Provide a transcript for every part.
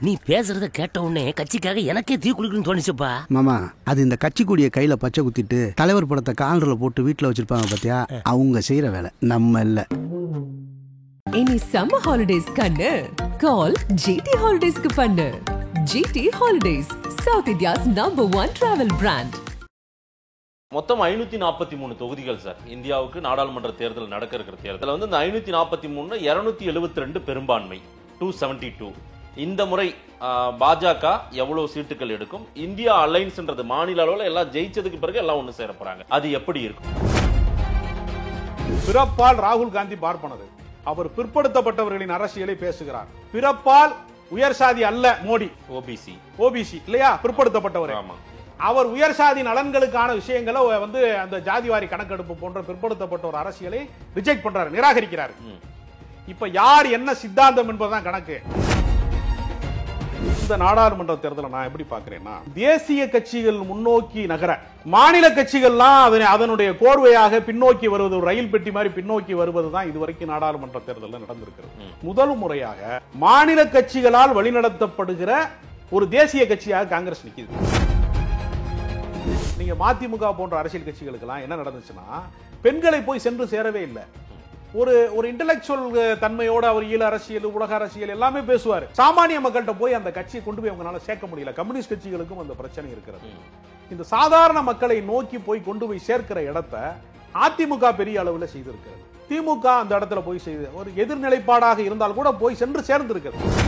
நீ பேசுறத கேட்ட உடனே கட்சிக்காக எனக்கே தீ குளிக்கணும்னு தோணுச்சுப்பா. மாமா, அது இந்த கட்சி கொடியை கையில பச்சை குத்திட்டு தலைவர் படத்தை காலர்ல போட்டு வீட்டுல வச்சிருப்பாங்க பாத்தியா, அவங்க செய்யற வேலை நம்ம இல்ல. இனி சம்மர் ஹாலிடேஸ் கண்ணு கால் GT ஹாலிடேஸ்க்கு பண்ணு. GT holidays, south India's #1 travel brand. மொத்தம் 543 தொகுதிகள் சார். இந்தியாவுக்கு நாடாளுமன்ற தேர்தல் நடக்க இருக்கிற தேர்தல் வந்து இந்த 543 272 பெரும்பான்மை 272. இந்த முறை பாஜக எவ்வளவு சீட்டுகள் எடுக்கும்? இந்தியா அலைன்ஸ்ன்றது மாநில அளவில் எல்லாம் ஜெயிச்சதுக்கு பிறகு எல்லாம் ஒண்ணு சேர போறாங்க. அது எப்படி இருக்கும்? பிறப்பால் ராகுல் காந்தி பார்ப்பனது. அவர் பிற்படுத்தப்பட்டவர்களின் அரசியலை பேசுகிறார். பிறப்பால் உயர் சாதி அல்ல மோடி, ஓபிசி இல்லையா, பிற்படுத்தப்பட்டவர். அவர் உயர் சாதி நலன்களுக்கான விஷயங்களை வந்து அந்த ஜாதிவாரி கணக்கெடுப்பு போன்ற பிற்படுத்தப்பட்ட ஒரு அரசியலை ரிஜெக்ட் பண்றாரு, நிராகரிக்கிறார். இப்ப யார் என்ன சித்தாந்தம் என்பதுதான் கணக்கு. இந்த நாடாளுமன்ற தேர்தலை நான் எப்படி பார்க்கிறேன்னா, தேசிய கட்சிகள் முன்னோக்கி நகர, மாநில கட்சிகள்லாம் அதனுடைய கோர்வையாக பின்னோக்கி வருவது, ஒரு ரயில் பெட்டி மாதிரி பின்னோக்கி வருவதுதான் இதுவரைக்கும் நாடாளுமன்ற தேர்தலில் நடந்திருக்கிறது. முதல் முறையாக மாநில கட்சிகளால் வழிநடத்தப்படுகிற ஒரு தேசிய கட்சியாக காங்கிரஸ் நிக்குது. நீங்க மதிமுக போன்ற அரசியல் கட்சிகளுக்கெல்லாம் என்ன நடந்துச்சுன்னா, பெண்களை போய் சென்று சேரவே இல்லை. ஒரு இன்டெலெக்சுவல் தன்மையோட அவர் ஈழ அரசியல், உலக அரசியல் எல்லாமே பேசுவார். சாமானிய மக்கள்கிட்ட போய் அந்த கட்சியை கொண்டு போய் அவங்களால சேர்க்க முடியல. கம்யூனிஸ்ட் கட்சிகளுக்கும் அந்த பிரச்சனை இருக்கிறது. இந்த சாதாரண மக்களை நோக்கி போய் கொண்டு போய் சேர்க்கிற இடத்தை அதிமுக பெரிய அளவில் செய்திருக்கிறது. திமுக அந்த இடத்துல போய் செய்து ஒரு எதிர்நிலைப்பாடாக இருந்தால் கூட போய் சென்று சேர்ந்திருக்கிறது.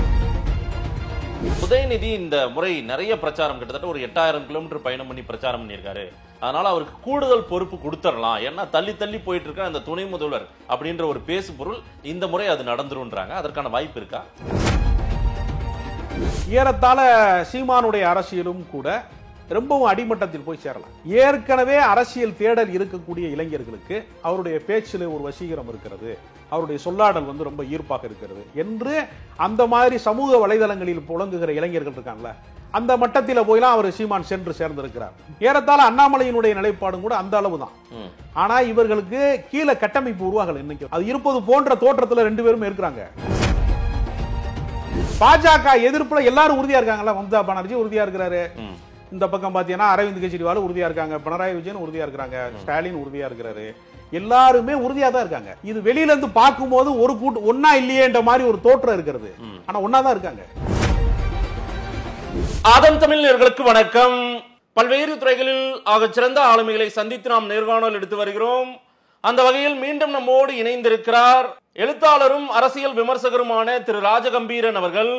உதயநிதி இந்த முறை நிறைய பிரச்சாரம், கிட்டத்தட்ட ஒரு 8000 கிலோமீட்டர் பயணம் பண்ணி பிரச்சாரம் பண்ணியிருக்காரு. அதனால அவருக்கு கூடுதல் பொறுப்பு கொடுத்துடலாம், ஏன்னா தள்ளி தள்ளி போயிட்டு இருக்க அந்த துணை முதல்வர் அப்படின்ற ஒரு பேசு பொருள் இந்த முறை அது நடந்துருன்றாங்க. அதற்கான வாய்ப்பு இருக்கா? ஏறத்தாழ சீமானுடைய அரசியலும் கூட ரொம்பவும் அடிமட்டத்தில் போய் சேரலாம். ஏற்கனவே அரசியல் தேடல் இருக்கக்கூடிய இளைஞர்களுக்கு அவருடைய பேச்சில் ஒரு வசீகரம் இருக்கிறது, அவருடைய சொல்லாடல் வந்து ரொம்ப ஈர்ப்பாக இருக்கிறது என்று அந்த மாதிரி சமூக வலைதளங்களில் புழங்குகிற இளைஞர்கள் இருக்காங்கல்ல, அந்த மட்டத்தில் போயெல்லாம் அவர் சீமான் சென்று சேர்ந்திருக்கிறார். ஏறத்தாழ அண்ணாமலையினுடைய நிலைப்பாடும் கூட அந்த அளவு தான். ஆனா இவர்களுக்கு கீழே கட்டமைப்பு உருவாகல. இன்னைக்கு அது இருப்பது போன்ற தோற்றத்தில் ரெண்டு பேரும் இருக்கிறாங்க. பாஜக எதிர்ப்புல எல்லாரும் உறுதியா இருக்காங்கல்ல. மம்தா பானர்ஜி உறுதியா இருக்கிறாரு, இந்த பக்கம் பாத்தீங்கன்னா அரவிந்த் கெஜ்ரிவால் உறுதியா இருக்காங்க, பினராயி விஜயன் உறுதியா இருக்காங்க, ஸ்டாலின் உறுதியா இருக்கிறாரு, எல்லாருமே உறுதியா தான் இருக்காங்க. இது வெளியில இருந்து பார்க்கும்போது ஒரு கூட்டு ஒன்னா இல்லையேன்ற மாதிரி ஒரு தோற்றம் இருக்கிறது. ஆனா ஒன்னாதான் இருக்காங்க. ஆதம் தமிழ் நேயர்களுக்கு வணக்கம். பல்வேறு துறைகளில் ஆக சிறந்த ஆளுமைகளை சந்தித்து நாம் நேர்காணல் எடுத்து வருகிறோம். அந்த வகையில் மீண்டும் நம்மோடு இணைந்திருக்கிறார் எழுத்தாளரும் அரசியல் விமர்சகருமான திரு ராஜகம்பீரன் அவர்கள்.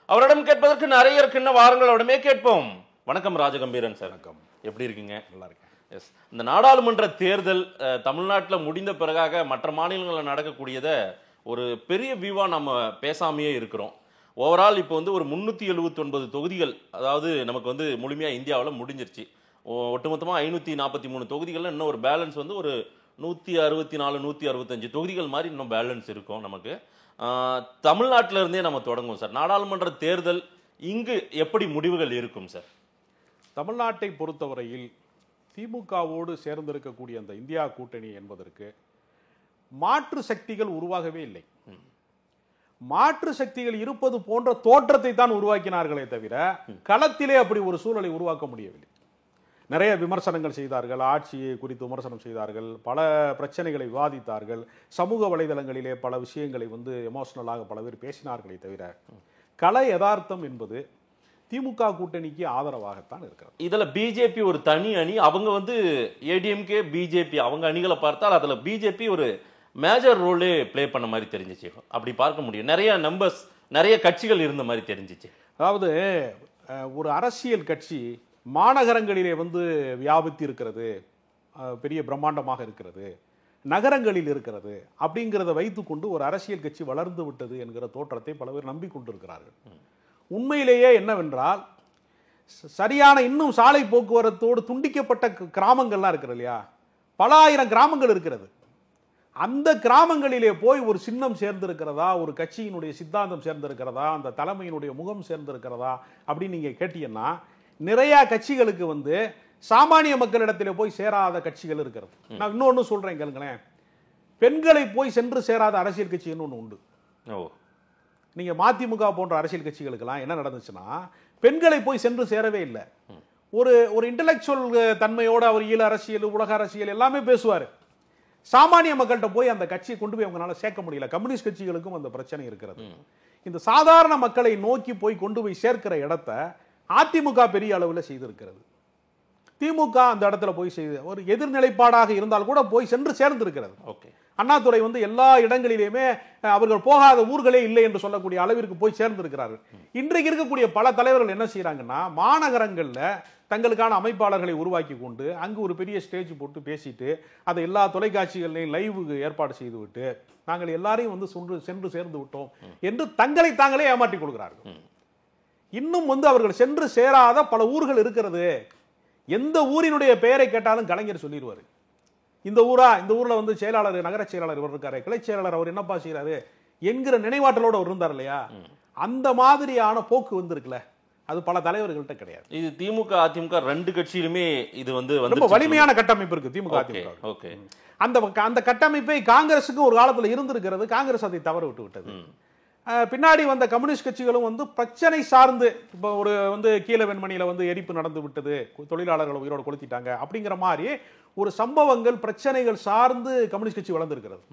அவரிடம் கேட்பதற்கு நிறைய இருக்கின்ற வாரங்கள் அவரிடமே கேட்போம். வணக்கம் ராஜகம்பீரன் சார். வணக்கம், எப்படி இருக்கீங்க? நல்லா இருக்கேன். எஸ், இந்த நாடாளுமன்ற தேர்தல் தமிழ்நாட்டில் முடிந்த பிறகாக மற்ற மாநிலங்களில் நடக்கக்கூடியதை ஒரு பெரிய வியூவா நம்ம பேசாமையே இருக்கிறோம். ஓவரால் இப்போ வந்து ஒரு 379 தொகுதிகள், அதாவது நமக்கு வந்து முழுமையாக இந்தியாவில் முடிஞ்சிருச்சு. ஒட்டுமொத்தமாக 543 தொகுதிகளில் இன்னும் ஒரு பேலன்ஸ் வந்து ஒரு 164 165 தொகுதிகள் மாதிரி இன்னும் பேலன்ஸ் இருக்கும் நமக்கு. தமிழ்நாட்டில இருந்தே நம்ம தொடங்குவோம் சார். நாடாளுமன்ற தேர்தல் இங்கு எப்படி முடிவுகள் இருக்கும் சார்? தமிழ்நாட்டை பொறுத்தவரையில் திமுகவோடு சேர்ந்திருக்கக்கூடிய அந்த இந்தியா கூட்டணி என்பதற்கு மாற்று சக்திகள் உருவாகவே இல்லை. மாற்று சக்திகள் இருப்பது போன்ற தோற்றத்தை தான் உருவாக்கினார்களே தவிர களத்திலே அப்படி ஒரு சூழலை உருவாக்க முடியவில்லை. நிறைய விமர்சனங்கள் செய்தார்கள், ஆட்சியை குறித்து விமர்சனம் செய்தார்கள், பல பிரச்சனைகளை விவாதித்தார்கள், சமூக வலைதளங்களிலே பல விஷயங்களை வந்து எமோஷனலாக பல பேர் பேசினார்களே தவிர கள யதார்த்தம் என்பது திமுக கூட்டணிக்கு ஆதரவாகத்தான் இருக்கிறது. இதுல பிஜேபி ஒரு தனி அணி, அவங்க வந்து ஏடிஎம்கே பிஜேபி அவங்க அணிகளை பார்த்தால் அதுல பிஜேபி ஒரு மேஜர் ரோலே பிளே பண்ண மாதிரி தெரிஞ்சிச்சு. அப்படி பார்க்க முடியும். நிறைய நம்பர்ஸ், நிறைய கட்சிகள் இருந்த மாதிரி தெரிஞ்சிச்சு. அதாவது ஒரு அரசியல் கட்சி மாநகரங்களிலே வந்து வியாபித்து இருக்கிறது, பெரிய பிரம்மாண்டமாக இருக்கிறது, நகரங்களில் இருக்கிறது அப்படிங்கிறத வைத்துக்கொண்டு ஒரு அரசியல் கட்சி வளர்ந்து விட்டது என்கிற தோற்றத்தை பல பேர் நம்பிக்கொண்டிருக்கிறார்கள். உண்மையிலேயே என்னவென்றால், சரியான இன்னும் சாலை போக்குவரத்தோடு துண்டிக்கப்பட்ட கிராமங்கள்லாம் இருக்கிறது இல்லையா, பல ஆயிரம் கிராமங்கள் இருக்கிறது. அந்த கிராமங்களிலே போய் ஒரு சின்னம் சேர்ந்திருக்கிறதா, ஒரு கட்சியினுடைய சித்தாந்தம் சேர்ந்திருக்கிறதா, அந்த தலைமையினுடைய முகம் சேர்ந்திருக்கிறதா அப்படின்னு நீங்க கேட்டீங்கன்னா, நிறைய கட்சிகளுக்கு வந்து சாமானிய மக்களிடத்திலே போய் சேராத கட்சிகள் இருக்கிறது. நான் இன்னொன்னு சொல்றேன் கேளுங்களேன். பெண்களை போய் சென்று சேராத அரசியல் கட்சி ஒன்று உண்டு. நீங்க மதிமுக போன்ற அரசியல் கட்சிகளுக்கெல்லாம் என்ன நடந்துச்சுன்னா பெண்களை போய் சென்று சேரவே இல்லை. ஒரு இன்டெலெக்சுவல் தன்மையோட அவர் ஈழ அரசியல், உலக அரசியல் எல்லாமே பேசுவார். சாமானிய மக்கள்கிட்ட போய் அந்த கட்சியை கொண்டு போய் அவங்களால சேர்க்க முடியல. கம்யூனிஸ்ட் கட்சிகளுக்கும் அந்த பிரச்சனை இருக்கிறது. இந்த சாதாரண மக்களை நோக்கி போய் கொண்டு போய் சேர்க்கிற இடத்த அதிமுக பெரிய அளவில் செய்திருக்கிறது. திமுக அந்த இடத்துல போய் செய்து ஒரு எதிர்நிலைப்பாடாக இருந்தால் கூட போய் சென்று சேர்ந்திருக்கிறது. ஓகே, அண்ணாதுரை எல்லா இடங்களிலுமே அவர்கள் போகாத ஊர்களே இல்லை என்று சொல்லக்கூடிய அளவிற்கு போய் சேர்ந்திருக்கிறார்கள். இன்றைக்கு இருக்கக்கூடிய பல தலைவர்கள் என்ன செய்யறாங்கன்னா மாநகரங்கள்ல தங்களுக்கான அமைப்பாளர்களை உருவாக்கி கொண்டு அங்கு ஒரு பெரிய ஸ்டேஜ் போட்டு பேசிட்டு அதை எல்லா தொலைக்காட்சிகளையும் லைவுக்கு ஏற்பாடு செய்து விட்டு நாங்கள் எல்லாரையும் சென்று சேர்ந்து விட்டோம் என்று தங்களை தாங்களே ஏமாற்றிக் கொள்கிறார்கள். இன்னும் அவர்கள் சென்று சேராத பல ஊர்கள் இருக்கிறது. எந்த ஊரினுடைய பெயரை கேட்டாலும் கலைஞர் சொல்லிடுவாரு. இந்த ஊர்ல செயலாளர், நகர செயலாளர் இவர் இருக்காரு, கிளை செயலாளர் அவர் என்னப்பா செய்யறாரு என்கிற நினைவாற்றலோட அவர் இருந்தார் இல்லையா? அந்த மாதிரியான போக்கு இருக்குல்ல, அது பல தலைவர்கள்ட்ட கிடையாது. இது திமுக அதிமுக ரெண்டு கட்சியிலுமே இது ரொம்ப வலிமையான கட்டமைப்பு இருக்கு திமுக அதிமுக. ஓகே, அந்த கட்டமைப்பை காங்கிரஸுக்கு ஒரு காலத்துல இருந்திருக்கிறது. காங்கிரஸ் அதை தவற விட்டு விட்டது. பின்னாடி வந்த கம்யூனிஸ்ட் கட்சிகளும் பிரச்சனை சார்ந்து இப்போ ஒரு கீழ வெண்மணியில எரிப்பு நடந்து விட்டது, தொழிலாளர்களை உயிரோடு கொளுத்திட்டாங்க அப்படிங்கிற மாதிரி ஒரு சம்பவங்கள் பிரச்சனைகள் சார்ந்து கம்யூனிஸ்ட் கட்சி வளர்ந்துருக்கிறது.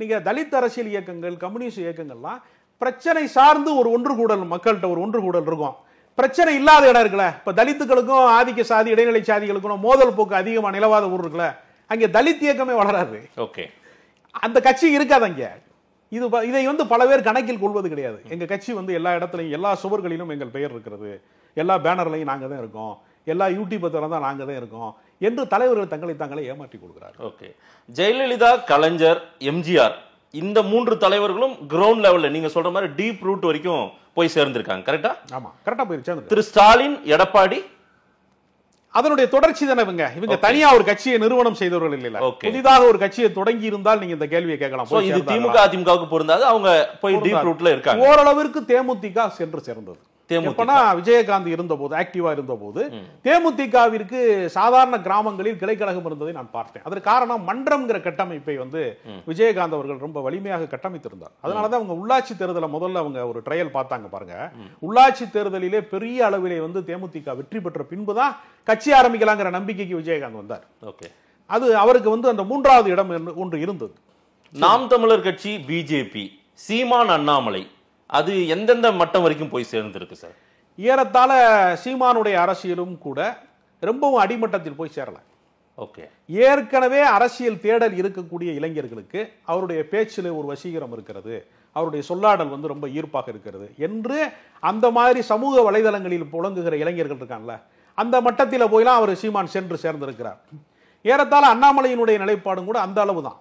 நீங்க தலித் அரசியல் இயக்கங்கள், கம்யூனிஸ்ட் இயக்கங்கள்லாம் பிரச்சனை சார்ந்து ஒரு ஒன்று கூடல், மக்கள்கிட்ட ஒரு ஒன்று கூடல் இருக்கும். பிரச்சனை இல்லாத இடம் இருக்குல்ல, இப்ப தலித்துகளுக்கும் ஆதிக்க சாதி இடைநிலை சாதிகளுக்கும் மோதல் போக்கு அதிகமா நிலவாத ஊர் இருக்குல்ல, அங்கே தலித் இயக்கமே வளராது. ஓகே, அந்த கட்சி இருக்காது அங்க. இதை பல பேர் கணக்கில் கொள்வது கிடையாது. எங்க கட்சி எல்லா இடத்துலையும் எல்லா சுவர்களிலும் எங்கள் பெயர் இருக்கிறது, எல்லா பேனர்லையும் நாங்க தான் இருக்கோம், எல்லா யூடியூப் தான் நாங்க தான் இருக்கோம் என்று தலைவர்கள் தங்களை தாங்களே ஏமாற்றிக் கொள்கிறார். ஓகே, ஜெயலலிதா, கலைஞர், எம்ஜிஆர் இந்த மூன்று தலைவர்களும் கிரவுண்ட் லெவல்ல நீங்க சொல்ற மாதிரி டீப் ரூட் வரைக்கும் போய் சேர்ந்திருக்காங்க. கரெக்டா? ஆமா, கரெக்டா போய் சேர்ந்து. திரு ஸ்டாலின், எடப்பாடி அதனுடைய தொடர்ச்சி தானே. இவங்க தனியா ஒரு கட்சியை நிறுவனம் செய்தவர்கள் இல்ல. புதிதாக ஒரு கட்சியை தொடங்கி இருந்தால் நீங்க இந்த கேள்வியை கேட்கலாம். இது திமுக அதிமுகவுக்கு பொருந்தாது, அவங்க போய் டீப் ரூட்ல இருக்காங்க. ஓரளவிற்கு தேமுதிக சென்று சேர்ந்தது. விஜயகாந்த் இருந்த போது, ஆக்டிவா இருந்த போது தேமுதிகவிற்கு சாதாரண கிராமங்களில் கிளைக்கழகம் இருந்ததை நான் பார்த்தேன். அதற்கு காரணம் மன்றம்ங்கிற கட்டமைப்பை விஜயகாந்த் அவர்கள் ரொம்ப வலிமையாக கட்டமைத்திருந்தார். அதனாலதான் அவங்க உள்ளாட்சி தேர்தலை முதல்ல அவங்க ஒரு ட்ரையல் பார்த்தாங்க பாருங்க. உள்ளாட்சி தேர்தலிலே பெரிய அளவிலே தேமுதிக வெற்றி பெற்ற பின்புதான் கட்சி ஆரம்பிக்கலாங்கிற நம்பிக்கைக்கு விஜயகாந்த் வந்தார். ஓகே, அது அவருக்கு அந்த மூன்றாவது இடம் ஒன்று இருந்தது. நாம் தமிழர் கட்சி, பிஜேபி, சீமான், அண்ணாமலை அது எந்தெந்த மட்டம் வரைக்கும் போய் சேர்ந்திருக்கு சார்? ஏறத்தாழ சீமானுடைய அரசியலும் கூட ரொம்பவும் அடிமட்டத்தில் போய் சேரல. ஓகே, ஏற்கனவே அரசியல் தேடல் இருக்கக்கூடிய இளைஞர்களுக்கு அவருடைய பேச்சில் ஒரு வசீகரம் இருக்கிறது, அவருடைய சொல்லாடல் ரொம்ப ஈர்ப்பாக இருக்கிறது என்று அந்த மாதிரி சமூக வலைதளங்களில் புழங்குகிற இளைஞர்கள் இருக்காங்கல்ல, அந்த மட்டத்தில் போயெல்லாம் அவர் சீமான் சென்று சேர்ந்திருக்கிறார். ஏறத்தாழ அண்ணாமலையினுடைய நிலைப்பாடும் கூட அந்த அளவு தான்.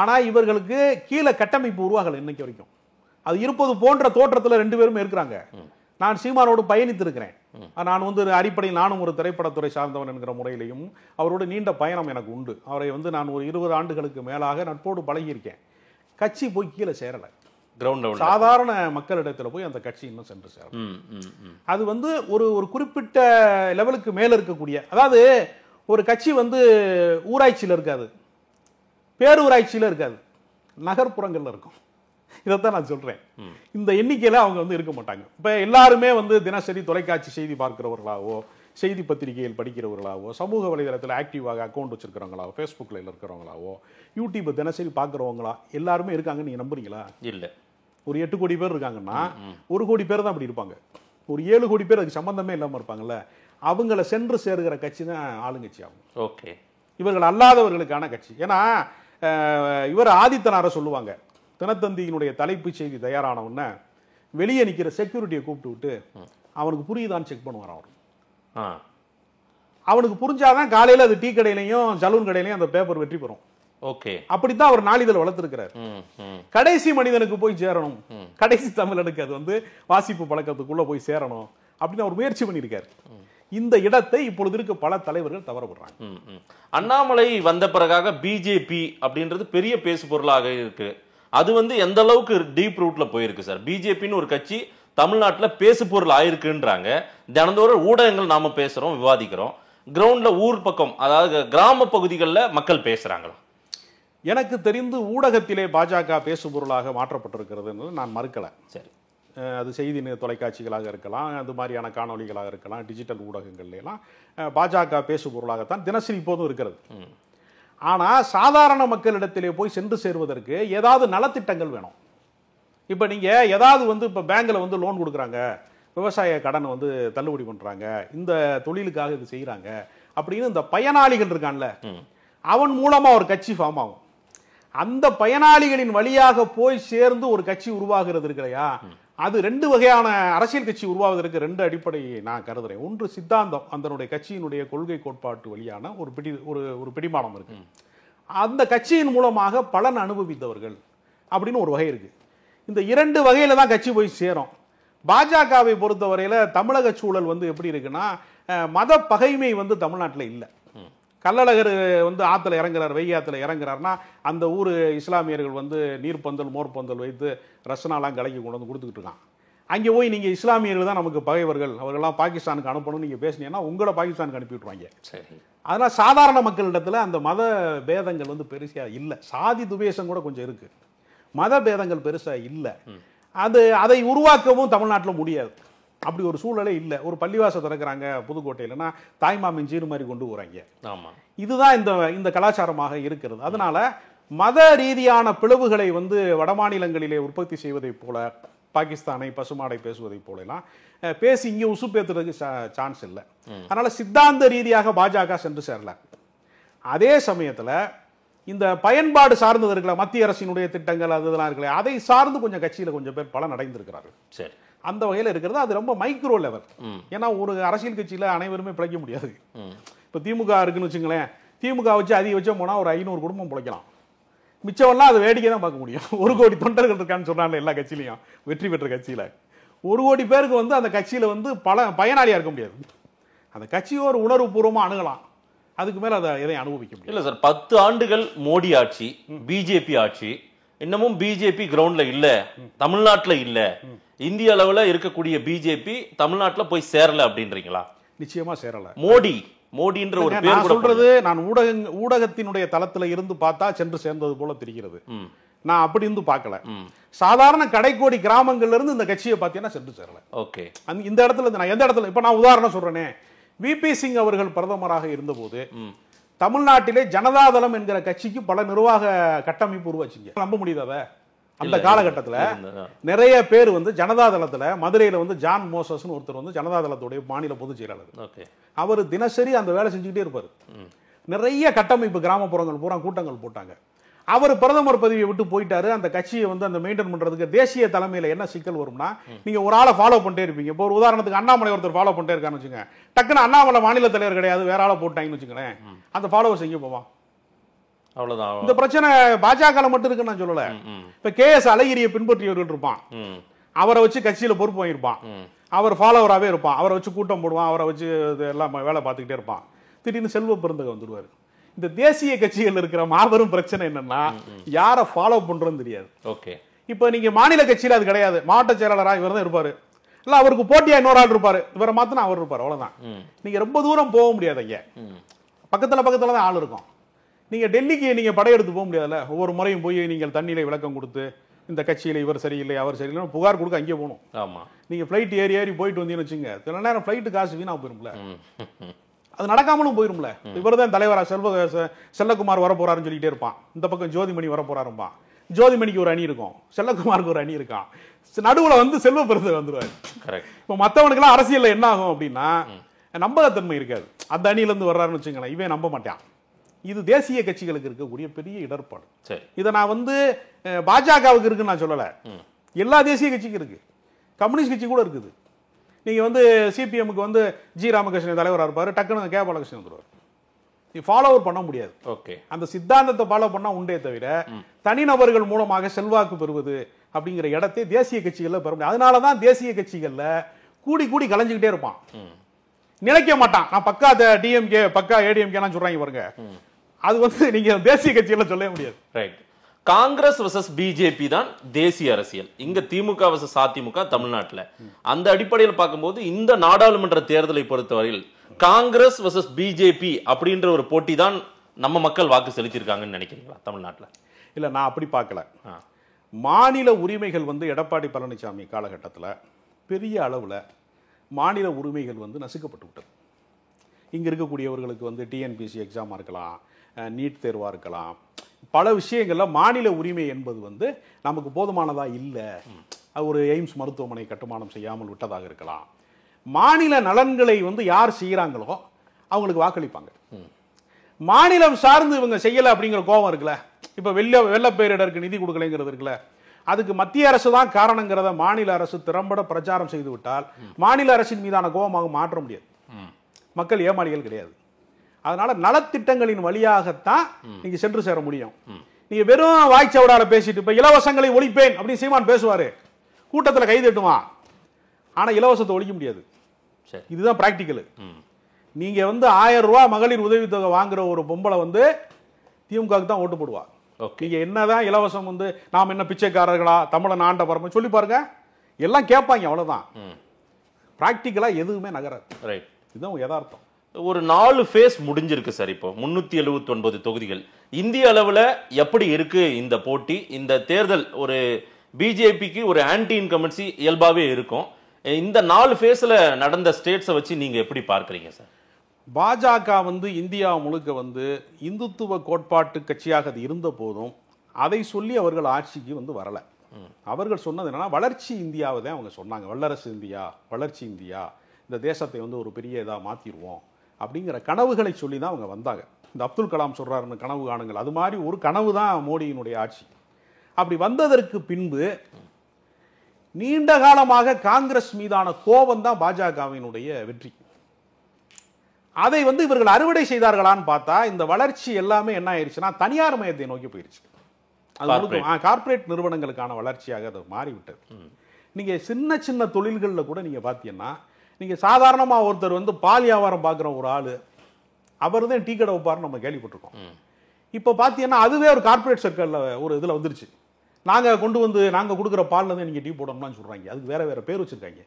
ஆனா இவர்களுக்கு கீழே கட்டமைப்பு உருவாகல இன்னைக்கு வரைக்கும். அது இருப்பது போன்ற தோற்றத்தில் ரெண்டு பேரும் இருக்கிறாங்க. நான் சீமானோடு பயணித்திருக்கிறேன். நான் அடிப்படையில் நானும் ஒரு திரைப்படத்துறை சார்ந்தவன் என்கிற முறையிலையும் அவரோட நீண்ட பயணம் எனக்கு உண்டு. அவரை நான் ஒரு 20 ஆண்டுகளுக்கு மேலாக நட்போடு பழகியிருக்கேன். கட்சி போய் கீழே சேரல. கிரவுண்ட் சாதாரண மக்களிடத்துல போய் அந்த கட்சி இன்னும் சென்று சேரல. அது ஒரு குறிப்பிட்ட லெவலுக்கு மேல இருக்கக்கூடிய, அதாவது ஒரு கட்சி ஊராட்சியில் இருக்காது, பேரூராட்சியில் இருக்காது, நகர்ப்புறங்கள்ல இருக்கும். இதைத்தான் நான் சொல்றேன். இந்த எண்ணிக்கையில அவங்க இருக்க மாட்டாங்க. இப்ப எல்லாருமே தினசரி தொலைக்காட்சி செய்தி பார்க்கிறவர்களாவோ, செய்தி பத்திரிகையில் படிக்கிறவர்களாவோ, சமூக வலைதளத்தில் ஆக்டிவாக அக்கௌண்ட் வச்சிருக்கிறவங்களாவோ, ஃபேஸ்புக்ல இருக்கிறவங்களாவோ, யூடியூப் தினசரி பார்க்கிறவங்களா எல்லாருமே இருக்காங்க. நீங்க நம்புறீங்களா? இல்ல. ஒரு 8 கோடி பேர் இருக்காங்கன்னா 1 கோடி பேர் தான் அப்படி இருப்பாங்க. ஒரு 7 கோடி பேர் அதுக்கு சம்பந்தமே இல்லாம இருப்பாங்கல்ல, அவங்கள சென்று சேருகிற கட்சி தான் ஆளுங்கட்சி ஆகும். ஓகே, இவர்கள் அல்லாதவர்களுக்கான கட்சி. ஏன்னா இவர் ஆதித்தனார சொல்லுவாங்க, தினத்தந்தியினுடைய தலைப்பு செய்தி தயாரான உடனே வெளியே நிக்கிற செக்யூரிட்டியை கூப்பிட்டு விட்டு அவனுக்கு புரியுதான்னு செக் பண்ணுவார். அவர் அவனுக்கு புரிஞ்சாதான் காலையில அது டீ கடையிலையும் சலூன் கடையிலையும் அந்த பேப்பர் வெற்றி பெறும். ஓகே, அப்படித்தான் அவர் நாளிதழ் வளர்த்திருக்கிறார். கடைசி மனிதனுக்கு போய் சேரணும், கடைசி தமிழனுக்கு அது வாசிப்பு பழக்கத்துக்குள்ள போய் சேரணும் அப்படின்னு அவர் முயற்சி பண்ணியிருக்காரு. இந்த இடத்தை இப்பொழுது இருக்க பல தலைவர்கள் தவறப்படுறாங்க. அண்ணாமலை வந்த பிறகாக பிஜேபி அப்படின்றது பெரிய பேசு பொருளாக இருக்கு. அது எந்த அளவுக்கு டீப் ரூட்ல போயிருக்கு சார்? பிஜேபின்னு ஒரு கட்சி தமிழ்நாட்டில் பேசு பொருள் ஆயிருக்குன்றாங்க. தினந்தோறும் ஊடகங்கள் நாம பேசுறோம், விவாதிக்கிறோம். கிரவுண்ட்ல ஊர் பக்கம், அதாவது கிராம பகுதிகளில் மக்கள் பேசுறாங்களா? எனக்கு தெரிந்து ஊடகத்திலே பாஜக பேசு பொருளாக மாற்றப்பட்டிருக்கிறது நான் மறுக்கல. சரி, அது செய்தி தொலைக்காட்சிகளாக இருக்கலாம், அது மாதிரியான காணொலிகளாக இருக்கலாம், டிஜிட்டல் ஊடகங்கள்ல எல்லாம் பாஜக பேசு பொருளாகத்தான் தினசரி இப்போதும் இருக்கிறது. ஆனால் சாதாரண மக்களிடத்திலே போய் சென்று சேருவதற்கு ஏதாவது நலத்திட்டங்கள் வேணும். இப்போ நீங்கள் ஏதாவது இப்போ பேங்கில் லோன் கொடுக்குறாங்க, விவசாய கடனை தள்ளுபடி பண்ணுறாங்க, இந்த தொழிலுக்காக இது செய்கிறாங்க அப்படின்னு இந்த பயனாளிகள் இருக்கான்ல, அவன் மூலமாக ஒரு கட்சி ஃபார்ம் ஆகும். அந்த பயனாளிகளின் வழியாக போய் சேர்ந்து ஒரு கட்சி உருவாகிறது இருக்கிறையா, அது 2 வகையான அரசியல் கட்சி உருவாவதற்கு 2 அடிப்படை நான் கருதுறேன். ஒன்று சித்தாந்தம், அதனுடைய கட்சியினுடைய கொள்கை கோட்பாட்டு வழியான ஒரு பிடிமானம் இருக்கு. அந்த கட்சியின் மூலமாக பலன் அனுபவித்தவர்கள் அப்படின்னு ஒரு வகை இருக்கு. இந்த 2 வகையில தான் கட்சி போய் சேரும். பாஜகவை பொறுத்தவரையில தமிழக சூழல் எப்படி இருக்குன்னா, மத பகைமை தமிழ்நாட்டில் இல்லை. கள்ளழகர் ஆத்துல இறங்குறார், வைகை ஆத்துல இறங்குறாருன்னா அந்த ஊர் இஸ்லாமியர்கள் நீர்ப்பந்தல் மோர்பந்தல் வைத்து ரசனாலாம் கலக்கி கொண்டு கொடுத்துக்கிட்டு இருக்கான். அங்கே போய் நீங்கள் இஸ்லாமியர்கள் தான் நமக்கு பகைவர்கள், அவர்கள்லாம் பாகிஸ்தானுக்கு அனுப்பணும்னு நீங்கள் பேசினீங்கன்னா உங்களை பாகிஸ்தானுக்கு அனுப்பி விட்டுருவாங்க. அதனால் சாதாரண மக்களிடத்தில் அந்த மத பேதங்கள் பெருசாக இல்லை. சாதி துவேஷம் கூட கொஞ்சம் இருக்கு, மத பேதங்கள் பெருசாக இல்லை. அதை உருவாக்கவும் தமிழ்நாட்டில் முடியாது. அப்படி ஒரு சூழலே இல்லை. ஒரு பள்ளிவாசல் திறக்கிறாங்க புதுக்கோட்டையிலன்னா தாய்மாமின் சீர் மாதிரி கொண்டு போறாங்க. இதுதான் இந்த கலாச்சாரமாக இருக்கிறது. அதனால மத ரீதியான பிளவுகளை வட மாநிலங்களிலே உற்பத்தி செய்வதை போல, பாகிஸ்தானை பசுமாடை பேசுவதை போலாம் பேசி இங்கே உசுப்பேத்துறதுக்கு சான்ஸ் இல்லை. அதனால சித்தாந்த ரீதியாக பாஜக சென்று சேரல. அதே சமயத்தில் இந்த பயன்பாடு சார்ந்தது இருக்கல, மத்திய அரசினுடைய திட்டங்கள் அதெல்லாம் இருக்கல, அதை சார்ந்து கொஞ்சம் கட்சியில் கொஞ்சம் பேர் பலன் அடைந்திருக்கிறார்கள். சரி, அந்த வகையில் இருக்கிறது. அது ரொம்ப மைக்ரோ லெவல். ஏன்னா ஒரு அரசியல் கட்சியில் அனைவருமே பிழைக்க முடியாது. இப்போ திமுக இருக்குன்னு வச்சுங்களேன், திமுக வச்சு அதிகபட்சம் போனால் ஒரு 500 குடும்பம் பிழைக்கலாம். மிச்சமெல்லாம் அது வேடிக்கை தான் பார்க்க முடியும். 1 கோடி தொண்டர்கள் இருக்கான்னு சொன்னாங்க எல்லா கட்சியிலையும், வெற்றி பெற்ற கட்சியில் 1 கோடி பேருக்கு அந்த கட்சியில் பயனாளியாக இருக்க முடியாது. அந்த கட்சியை ஒரு உணர்வுபூர்வமாக அணுகலாம், அதுக்கு மேலே அதை எதையும் அனுபவிக்க முடியும். இல்லை சார், 10 ஆண்டுகள் மோடி ஆட்சி, பிஜேபி ஆட்சி, இன்னமும் பிஜேபி கிரவுண்ட்ல இல்ல, தமிழ்நாட்டுல இல்ல, இந்திய அளவுல இருக்கக்கூடிய பிஜேபி தமிழ்நாட்டுல போய் சேரல அப்படின்றீங்களா? நிச்சயமா சேரல. மோடின்ற ஒரு பேர் நான் சொல்றது, நான் ஊடகத்தினுடைய தளத்துல இருந்து பார்த்தா சென்று சேர்ந்தது போல தெரிகிறது. நான் அப்படி இருந்து பார்க்கல. சாதாரண கடைக்கோடி கிராமங்கள்ல இருந்து இந்த கட்சியை பார்த்தீங்கன்னா சென்று சேரல. ஓகே, இந்த இடத்துல நான் எந்த இடத்துல இப்ப நான் உதாரணம் சொல்றேனே, விபி சிங் அவர்கள் பிரதமராக இருந்தபோது தமிழ்நாட்டிலே ஜனதாதளம் என்கிற கட்சிக்கு பல நிர்வாக கட்டமைப்பு உருவாச்சிங்க. நம்ப முடியுதா? அந்த காலகட்டத்தில் நிறைய பேர் ஜனதாதளத்துல மதுரையில ஜான் மோசஸ் ஒருத்தர் ஜனதாதளத்துடைய மாநில பொதுச் செயலாளர். அவர் தினசரி அந்த வேலை செஞ்சுக்கிட்டே இருப்பார். நிறைய கட்டமைப்பு கிராமப்புறங்கள் பூரா கூட்டங்கள் போட்டாங்க. அவர் பிரதமர் பதவியை விட்டு போயிட்டாரு. அந்த கட்சியை அந்த மெயின்டைன் பண்றதுக்கு தேசிய தலைமையில என்ன சிக்கல் வரும்னா, நீங்க ஒரு ஆளை ஃபாலோ பண்ணிட்டே இருப்பீங்க. இப்போ ஒரு உதாரணத்துக்கு அண்ணாமலை ஒருத்தர் ஃபாலோ பண்ணிட்டே இருக்கான்னு வச்சுங்க, டக்குன்னு அண்ணாமலை மாநில தலைவர் கிடையாது, வேற ஆளை போட்டாங்கன்னு வச்சுக்கோங்களேன், அந்த ஃபாலோவர்ஸ் எங்கே போவான்? அவ்வளவுதான். இந்த பிரச்சனை பாஜக மட்டும் இருக்குன்னு நான் சொல்லல. இப்ப KS அழகிரியை பின்பற்றியவர்கள் இருப்பான், அவரை வச்சு கட்சியில பொறுப்பு வாங்கியிருப்பான், அவர் ஃபாலோவராகவே இருப்பான், அவரை வச்சு கூட்டம் போடுவான், அவரை வச்சு எல்லாம் வேலை பார்த்துக்கிட்டே இருப்பான். திடீர்னு செல்வ பெருந்தகை வந்துடுவார். இந்த தேசிய கட்சிகள் இருக்கிற மாபெரும் பிரச்சனை என்னன்னா, யாரை ஃபாலோ பண்றோம்னு தெரியாது. ஓகே, இப்ப நீங்க மாநில கட்சியில அது கிடையாது. மாவட்ட செயலாளராக இவர் தான் இருப்பாரு, இல்ல அவருக்கு போட்டியா இன்னொரு ஆள் இருப்பாரு, இவரை மாத்தினா அவர் இருப்பாரு, அவ்வளவுதான். நீங்க ரொம்ப தூரம் போக முடியாது. ஐயா பக்கத்துல தான் ஆள் இருக்கும். நீங்க டெல்லிக்கு நீங்க படையெடுத்து போக முடியாதுல்ல. ஒவ்வொரு முறையும் போய் நீங்கள் தண்ணியில விளக்கம் கொடுத்து இந்த கட்சியில இவர் சரியில்லை அவர் சரியில்லை புகார் கொடுக்க அங்கே போகணும். ஆமா, நீங்க பிளைட் ஏறி போயிட்டு வந்தீங்கன்னு வச்சுங்க, சில நேரம் பிளைட் காசு வீணா போயிரும்ல, அது நடக்காமலும் போயிரும்ல. இவர் தான் தலைவரா செல்லகுமார் வர போறாருன்னு சொல்லிட்டே இருப்பான். இந்த பக்கம் ஜோதிமணி வர போறாரும்பா, ஜோதிமணிக்கு ஒரு அணி இருக்கும், செல்லகுமாருக்கு ஒரு அணி இருக்கான், நடுவுல செல்வ பெருந்தகை வந்துருவாரு. இப்ப மத்தவனுக்கு எல்லாம் அரசியல்ல என்ன ஆகும் அப்படின்னா, நம்பகத்தன்மை இருக்காது. அந்த அணியில இருந்து வர்றாருன்னு வச்சுங்களேன், இவன் நம்ப மாட்டான். இது தேசிய கட்சிகளுக்கு இருக்கக்கூடிய பெரிய இடர்பாடு. இதை நான் பாஜகவுக்கு இருக்குன்னு நான் சொல்லல, எல்லா தேசிய கட்சிக்கும் இருக்கு, கம்யூனிஸ்ட் கட்சி கூட இருக்குது. நீங்க சிபிஎம்க்கு ஜி ராமகிருஷ்ணன் தலைவராக இருப்பாரு, டக்குனு கே பாலகிருஷ்ணன் வந்துருவார். நீ ஃபாலோவர் பண்ண முடியாது. ஓகே, அந்த சித்தாந்தத்தை ஃபாலோ பண்ணா உண்டே தவிர தனிநபர்கள் மூலமாக செல்வாக்கு பெறுவது அப்படிங்கிற இடத்தை தேசிய கட்சிகள்ல பெற முடியாது. அதனாலதான் தேசிய கட்சிகள்ல கூடி கலைஞ்சுக்கிட்டே இருப்பான், நினைக்க மாட்டான். நான் பக்கா டிஎம்கே பக்கா ஏடிஎம்கே சொல்றாங்க பாருங்க, அது நீங்க தேசிய கட்சியில சொல்ல முடியாது. ரைட். காங்கிரஸ் வர்சஸ் பிஜேபி தான் தேசிய அரசியல். இங்க திமுக வர்சஸ் அதிமுக தமிழ்நாட்டில். அந்த அடிப்படையில் பார்க்கும்போது இந்த நாடாளுமன்ற தேர்தலை பொறுத்தவரையில் காங்கிரஸ் வர்சஸ் பிஜேபி அப்படின்ற ஒரு போட்டி தான் நம்ம மக்கள் வாக்கு செலுத்தியிருக்காங்கன்னு நினைக்கிறீங்களா தமிழ்நாட்டில்? இல்ல, நான் அப்படி பார்க்கல. மாநில உரிமைகள் வந்து எடப்பாடி பழனிசாமி காலகட்டத்தில் பெரிய அளவில் மாநில உரிமைகள் வந்து நசுக்கப்பட்டு விட்டது. இங்கே இருக்கக்கூடியவர்களுக்கு வந்து டிஎன்பிசி எக்ஸாமாக இருக்கலாம், நீட் தேர்வாக இருக்கலாம், பல விஷயங்களில் மாநில உரிமை என்பது வந்து நமக்கு போதுமானதாக இல்லை. ஒரு எய்ம்ஸ் மருத்துவமனை கட்டுமானம் செய்யாமல் விட்டதாக இருக்கலாம். மாநில நலன்களை வந்து யார் செய்கிறாங்களோ அவங்களுக்கு வாக்களிப்பாங்க. மாநிலம் சார்ந்து இவங்க செய்யலை அப்படிங்கிற கோபம் இருக்குல்ல, இப்போ வெள்ள பேரிடருக்கு நிதி கொடுக்கலைங்கிறது இருக்குல்ல, அதுக்கு மத்திய அரசு தான் காரணங்கிறத மாநில அரசு திறம்பட பிரச்சாரம் செய்து விட்டால் மாநில அரசின் மீதான கோபமாக மாற்ற முடியாது. மக்கள் ஏமாளிகள் கிடையாது. அதனால நலத்திட்டங்களின் வழியாகத்தான் நீங்க சென்று சேர முடியும். நீங்க வெறும் வாய்ச்சவடால பேசிட்டு இப்ப இலவசங்களை ஒழிப்பேன் அப்படின்னு சீமான் பேசுவாரு, கூட்டத்தில் கை தட்டுவான், ஆனா இலவசத்தை ஒழிக்க முடியாது. இதுதான் பிராக்டிக்கல். நீங்க வந்து 1000 ரூபாய் மகளிர் உதவித்தொகை வாங்குற ஒரு பொம்பளை வந்து திமுகவுக்கு தான் ஓட்டு போடுவா. நீங்க என்னதான் இலவசம் வந்து நாம் என்ன பிச்சைக்காரர்களா தமிழன் ஆண்ட பரம சொல்லி பாருங்க, எல்லாம் கேட்பாங்க, அவ்வளவுதான். பிராக்டிக்கலா எதுவுமே நகராது. ரைட், இதுதான் யதார்த்தம். ஒரு 4 ஃபேஸ் முடிஞ்சிருக்கு சார். இப்போ 379 தொகுதிகள் இந்திய அளவுல எப்படி இருக்கு இந்த போட்டி? இந்த தேர்தல் ஒரு பிஜேபிக்கு ஒரு ஆன்டி இன்கம்பன்சி இயல்பாவே இருக்கும். இந்த 4 ஃபேஸ்ல நடந்த ஸ்டேட்ஸை வச்சு நீங்க எப்படி பார்க்கறீங்க சார்? பாஜக வந்து இந்தியா முழுக்க வந்து இந்துத்துவ கோட்பாட்டு கட்சியாக அது இருந்த போதும் அதை சொல்லி அவர்கள் ஆட்சிக்கு வந்து வரல. அவர்கள் சொன்னது என்னன்னா வளர்ச்சி இந்தியாவை தான் அவங்க சொன்னாங்க. வல்லரசு இந்தியா, வளர்ச்சி இந்தியா, இந்த தேசத்தை வந்து ஒரு பெரிய இதாக மாற்றிடுவோம் அப்படிங்கிற கனவுகளை சொல்லி தான் அவங்க வந்தாங்க. இந்த அப்துல் கலாம் சொல்றாருன்னு கனவு காணுங்கள், அது மாதிரி ஒரு கனவு தான் மோடியினுடைய ஆட்சி. அப்படி வந்ததற்கு பின்பு நீண்ட காலமாக காங்கிரஸ் மீதான கோபம் தான் பாஜகவினுடைய வெற்றி. அதை வந்து இவர்கள் அறுவடை செய்தார்களான்னு பார்த்தா இந்த வளர்ச்சி எல்லாமே என்ன ஆயிடுச்சுன்னா தனியார் மயத்தை நோக்கி போயிடுச்சு. அது கார்ப்பரேட் நிறுவனங்களுக்கான வளர்ச்சியாக அது மாறிவிட்டது. நீங்க சின்ன சின்ன தொழில்களில் கூட நீங்க பார்த்தீங்கன்னா, நீங்க சாதாரணமா ஒருத்தர் வந்து பால் வியாபாரம் பார்க்குற ஒரு ஆளு அவர் தான் டீ கடை வைப்பாருன்னு நம்ம கேள்விப்பட்டிருக்கோம். இப்போ பார்த்தீங்கன்னா அதுவே ஒரு கார்ப்பரேட் சர்க்கிளில் ஒரு இதில் வந்துருச்சு. நாங்கள் கொண்டு வந்து நாங்கள் கொடுக்குற பாலில் தான் நீங்கள் டீ போடணும்னு சொல்கிறாங்க. அதுக்கு வேற வேற பேர் வச்சுருக்காங்க.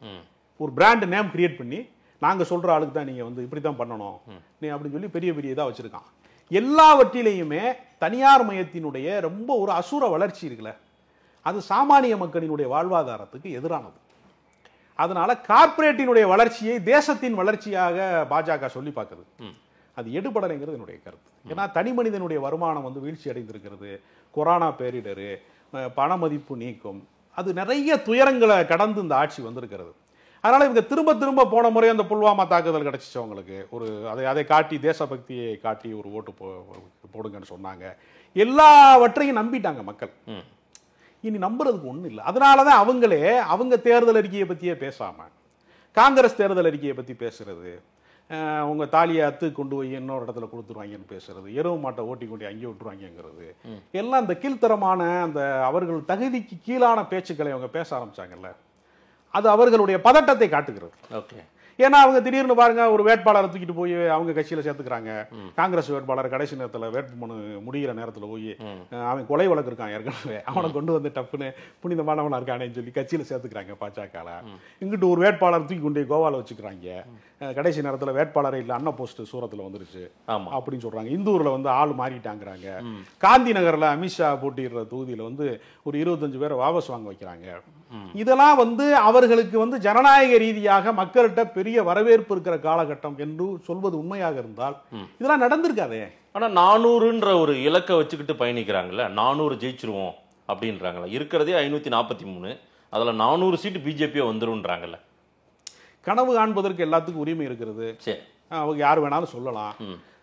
ஒரு பிராண்ட் நேம் கிரியேட் பண்ணி நாங்கள் சொல்கிற ஆளுக்கு தான் நீங்கள் வந்து இப்படி தான் பண்ணணும் நீ அப்படின்னு சொல்லி பெரிய பெரிய இதாக வச்சுருக்கான். எல்லாவற்றிலையுமே தனியார் மயத்தினுடைய ரொம்ப ஒரு அசுர வளர்ச்சி இருக்குல்ல, அது சாமானிய மக்களினுடைய வாழ்வாதாரத்துக்கு எதிரானது. அதனால கார்ப்பரேட்டினுடைய வளர்ச்சியை தேசத்தின் வளர்ச்சியாக பாஜக சொல்லி பார்க்குது. அது எடுபடலைங்கிறது என்னுடைய கருத்து. ஏன்னா தனி மனிதனுடைய வருமானம் வந்து வீழ்ச்சி அடைந்திருக்கிறது. கொரோனா பேரிடரு, பண மதிப்பு நீக்கம், அது நிறைய துயரங்களை கடந்து இந்த ஆட்சி வந்திருக்கிறது. அதனால இவங்க திரும்ப திரும்ப போன முறை அந்த புல்வாமா தாக்குதல் கிடைச்சிச்சு அவங்களுக்கு ஒரு அதை காட்டி தேசபக்தியை காட்டி ஒரு ஓட்டு போடுங்கன்னு சொன்னாங்க. எல்லாவற்றையும் நம்பிட்டாங்க மக்கள். இனி நம்புறதுக்கு ஒன்றும் இல்லை. அதனாலதான் அவங்களே அவங்க தேர்தல் அறிக்கையை பற்றியே பேசாம காங்கிரஸ் தேர்தல் அறிக்கையை பற்றி பேசுறது, உங்க தாலியை அத்து கொண்டு போய் இன்னொரு இடத்துல கொடுத்துருவாங்கன்னு பேசுறது, எருவு மாட்டை ஓட்டி கொண்டு அங்கே விட்டுருவாங்கிறது, எல்லாம் இந்த கீழ்த்தரமான அந்த அவர்கள் தகுதிக்கு கீழான பேச்சுக்களை அவங்க பேச ஆரம்பிச்சாங்கல்ல, அது அவர்களுடைய பதட்டத்தை காட்டுகிறது. ஓகே, ஏன்னா அவங்க திடீர்னு பாருங்க ஒரு வேட்பாளரை தூக்கிட்டு போய் அவங்க கட்சியில சேர்த்துக்கிறாங்க. காங்கிரஸ் வேட்பாளர் கடைசி நேரத்தில் வேட்புமனு முடிகிற நேரத்தில் போய் அவன் கொலை வழக்கு இருக்கான் ஏற்கனவே, அவனை கொண்டு வந்து டப்புன்னு புனிதமானவனா இருக்கானேன்னு சொல்லி கட்சியில சேர்த்துக்கிறாங்க பாஜக. இங்கிட்டு ஒரு வேட்பாளர் தூக்கி கொண்டு கோவால வச்சுக்கிறாங்க. கடைசி நேரத்தில் வேட்பாளரை இல்லை அண்ணா போஸ்ட் சூரத்தில் வந்துருச்சு அப்படின்னு சொல்றாங்க. இந்தூர்ல வந்து ஆள் மாறிட்டாங்கிறாங்க. காந்தி நகர்ல அமித்ஷா போட்டிடுற தொகுதியில வந்து ஒரு 25 பேரை வாபஸ் வாங்க வைக்கிறாங்க. இதெல்லாம் வந்து அவர்களுக்கு வந்து ஜனநாயக ரீதியாக மக்கள்கிட்ட பெரிய வரவேற்பு இருக்கிற காலகட்டம் என்று சொல்வது உண்மையாக இருந்தால் இதெல்லாம் நடந்திருக்காதே. ஆனா 400ன்ற ஒரு இலக்கை வச்சுக்கிட்டு பயணிக்கிறாங்கல்ல, 400 ஜெயிச்சிருவோம் அப்படின்றாங்களா? இருக்கிறதே 543, அதுல 400 சீட்டு பிஜேபி வந்துருன்றாங்கல்ல. கனவு காண்பதற்கு எல்லாத்துக்கும் உரிமை இருக்கிறது, அவங்க யார் வேணாலும் சொல்லலாம்.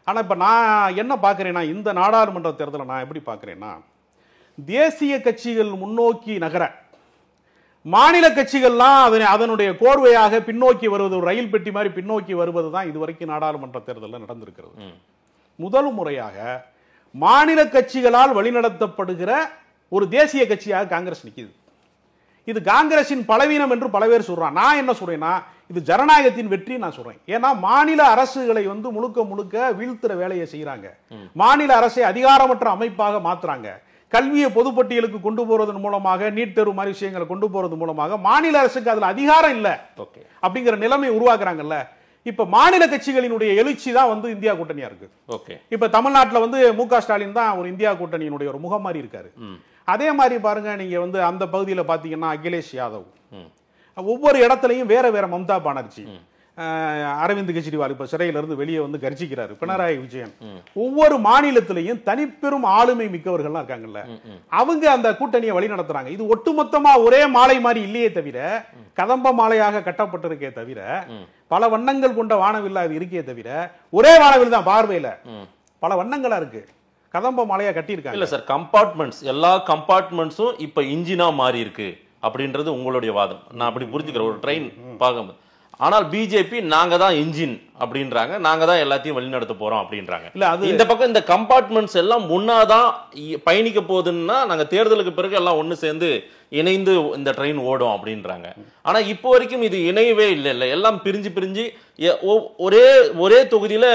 ஆனா இப்ப நான் என்ன பாக்குறேன்னா, இந்த நாடாளுமன்ற தேர்தலை நான் எப்படி பாக்குறேன்னா, தேசிய கட்சிகள் முன்னோக்கி நகர மாநில கட்சிகள்லாம் அதனுடைய கோர்வையாக பின்னோக்கி வருவது, ஒரு ரயில் பெட்டி மாதிரி பின்னோக்கி வருவது தான் இதுவரைக்கும் நாடாளுமன்ற தேர்தலில் நடந்திருக்கிறது. முதல் முறையாக மாநில கட்சிகளால் வழிநடத்தப்படுகிற ஒரு தேசிய கட்சியாக காங்கிரஸ் நிற்கிது. இது காங்கிரசின் பலவீனம் என்று பல பேர் சொல்றான். நான் என்ன சொல்றேன்னா, இது ஜனநாயகத்தின் வெற்றி நான் சொல்றேன். ஏன்னா மாநில அரசுகளை வந்து முழுக்க முழுக்க வீழ்த்துற வேலையை செய்யறாங்க. மாநில அரசை அதிகாரமற்ற அமைப்பாக மாத்துறாங்க. கல்வியை பொதுப்பட்டியலுக்கு கொண்டு போறதன் மூலமாக, நீட் தேர்வு மாதிரி விஷயங்களை கொண்டு போறது மூலமாக மாநில அரசுக்கு அதுல அதிகாரம் இல்ல அப்படிங்கிற நிலைமை உருவாக்குறாங்கல்ல. இப்ப மாநில கட்சிகளினுடைய எழுச்சி தான் வந்து இந்தியா கூட்டணியா இருக்கு. இப்ப தமிழ்நாட்டில் வந்து மு.க. ஸ்டாலின் தான் ஒரு இந்தியா கூட்டணியினுடைய ஒரு முகம் மாதிரி இருக்காரு. அதே மாதிரி பாருங்க, நீங்க வந்து அந்த பகுதியில் பார்த்தீங்கன்னா அகிலேஷ் யாதவ், ஒவ்வொரு இடத்துலையும் வேற வேற, மம்தா பானர்ஜி, அரவிந்த் கெஜ்ரிவால் இப்ப சிறையில இருந்து வெளியே வந்து கர்ஜிக்கிறாரு, பினராயி விஜயன், ஒவ்வொரு மாநிலத்திலையும் தனிப்பெரும் ஆளுமை மிக்கவர்கள்லாம் இருக்காங்கல்ல, அவங்க அந்த கூட்டணியை வழி நடத்துறாங்க. இது ஒட்டுமொத்தமா ஒரே மாலை மாதிரி இல்லையே தவிர, கதம்ப மாலையாக கட்டப்பட்டிருக்கே தவிர, பல வண்ணங்கள் கொண்ட வானவில்லா இது இருக்கே தவிர, ஒரே வானவில் தான் பார்வையில பல வண்ணங்களா இருக்கு, கதம்ப மாலையா கட்டியிருக்காங்க. இல்ல சார், கம்பார்ட்மெண்ட்ஸ், எல்லா கம்பார்ட்மெண்ட்ஸும் இப்ப இன்ஜினா மாறி இருக்கு அப்படின்றது உங்களுடைய வாதம். நான் அப்படி புரிஞ்சுக்கிறேன் ஒரு ட்ரெயின் பார்க்கும்போது. ஆனால் பிஜேபி நாங்க தான் இன்ஜின் அப்படின்றாங்க, நாங்க தான் எல்லாத்தையும் வழிநடத்த போறோம் அப்படின்றாங்க. இல்ல அது இந்த பக்கம் இந்த கம்பார்ட்மெண்ட்ஸ் எல்லாம் முன்னாதான் பயணிக்க போகுதுன்னா, நாங்க தேர்தலுக்கு பிறகு எல்லாம் ஒண்ணு சேர்ந்து இணைந்து இந்த ட்ரெயின் ஓடும் அப்படின்றாங்க. ஆனா இப்போ வரைக்கும் இது இணையவே இல்லை, எல்லாம் பிரிஞ்சு பிரிஞ்சு ஒரே தொகுதியில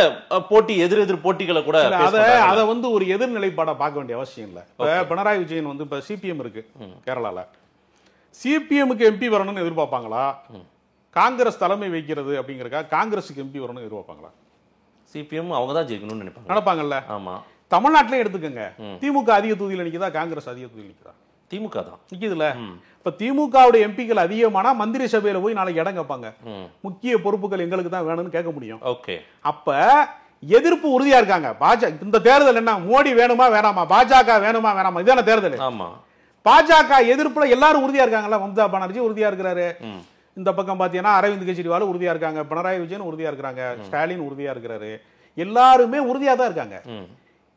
போட்டி, எதிர் போட்டிகளை கூட அதை வந்து ஒரு எதிர்நிலைப்பாடா பார்க்க வேண்டிய அவசியம் இல்லை. இப்ப பினராயி விஜயன் வந்து இப்ப சிபிஎம் இருக்கு கேரளால, சிபிஎம்க்கு எம்பி வரணும்னு எதிர்பார்ப்பாங்களா, காங்கிரஸ் தலைமை வைக்கிறது அப்படிங்கறக்கா காங்கிரஸுக்கு எம்பி வரணும்னு எதிர்பார்ப்பாங்களா? சிபிஎம் அவங்க தான் ஜெயிக்கணும்னு நினைப்பாங்கல்ல. ஆமா, தமிழ்நாட்டிலே எடுத்துக்கங்க, திமுக அதிக தொகுதியில் நிக்குதா, காங்கிரஸ் அதிக தொகுதியில் நிக்குதா? திமுக தான் நிக்குதுல. இப்ப திமுகவுடைய எம்பிக்கள் அதிகமானா மந்திரி சபையில போய் நாளைக்கு இடம் கேட்பாங்க, முக்கிய பொறுப்புகள் எங்களுக்கு தான் வேணும்னு கேட்க முடியும். ஓகே, அப்ப எதிர்ப்பு உறுதியா இருக்காங்க. பாஜக இந்த தேர்தல் என்ன, மோடி வேணுமா வேணாமா, பாஜக வேணுமா வேணாமா, இதான தேர்தல். ஆமா, பாஜக எதிர்ப்புல எல்லாரும் உறுதியா இருக்காங்கல்ல. மம்தா பானர்ஜி உறுதியா இருக்கிறாரு, இந்த பக்கம் பாத்தீங்கன்னா அரவிந்த் கெஜ்ரிவால் உறுதியா இருக்காங்க, பினராயி விஜயன் உறுதியா இருக்காங்க, ஸ்டாலின் உறுதியா இருக்கிறாரு, எல்லாருமே உறுதியா தான் இருக்காங்க.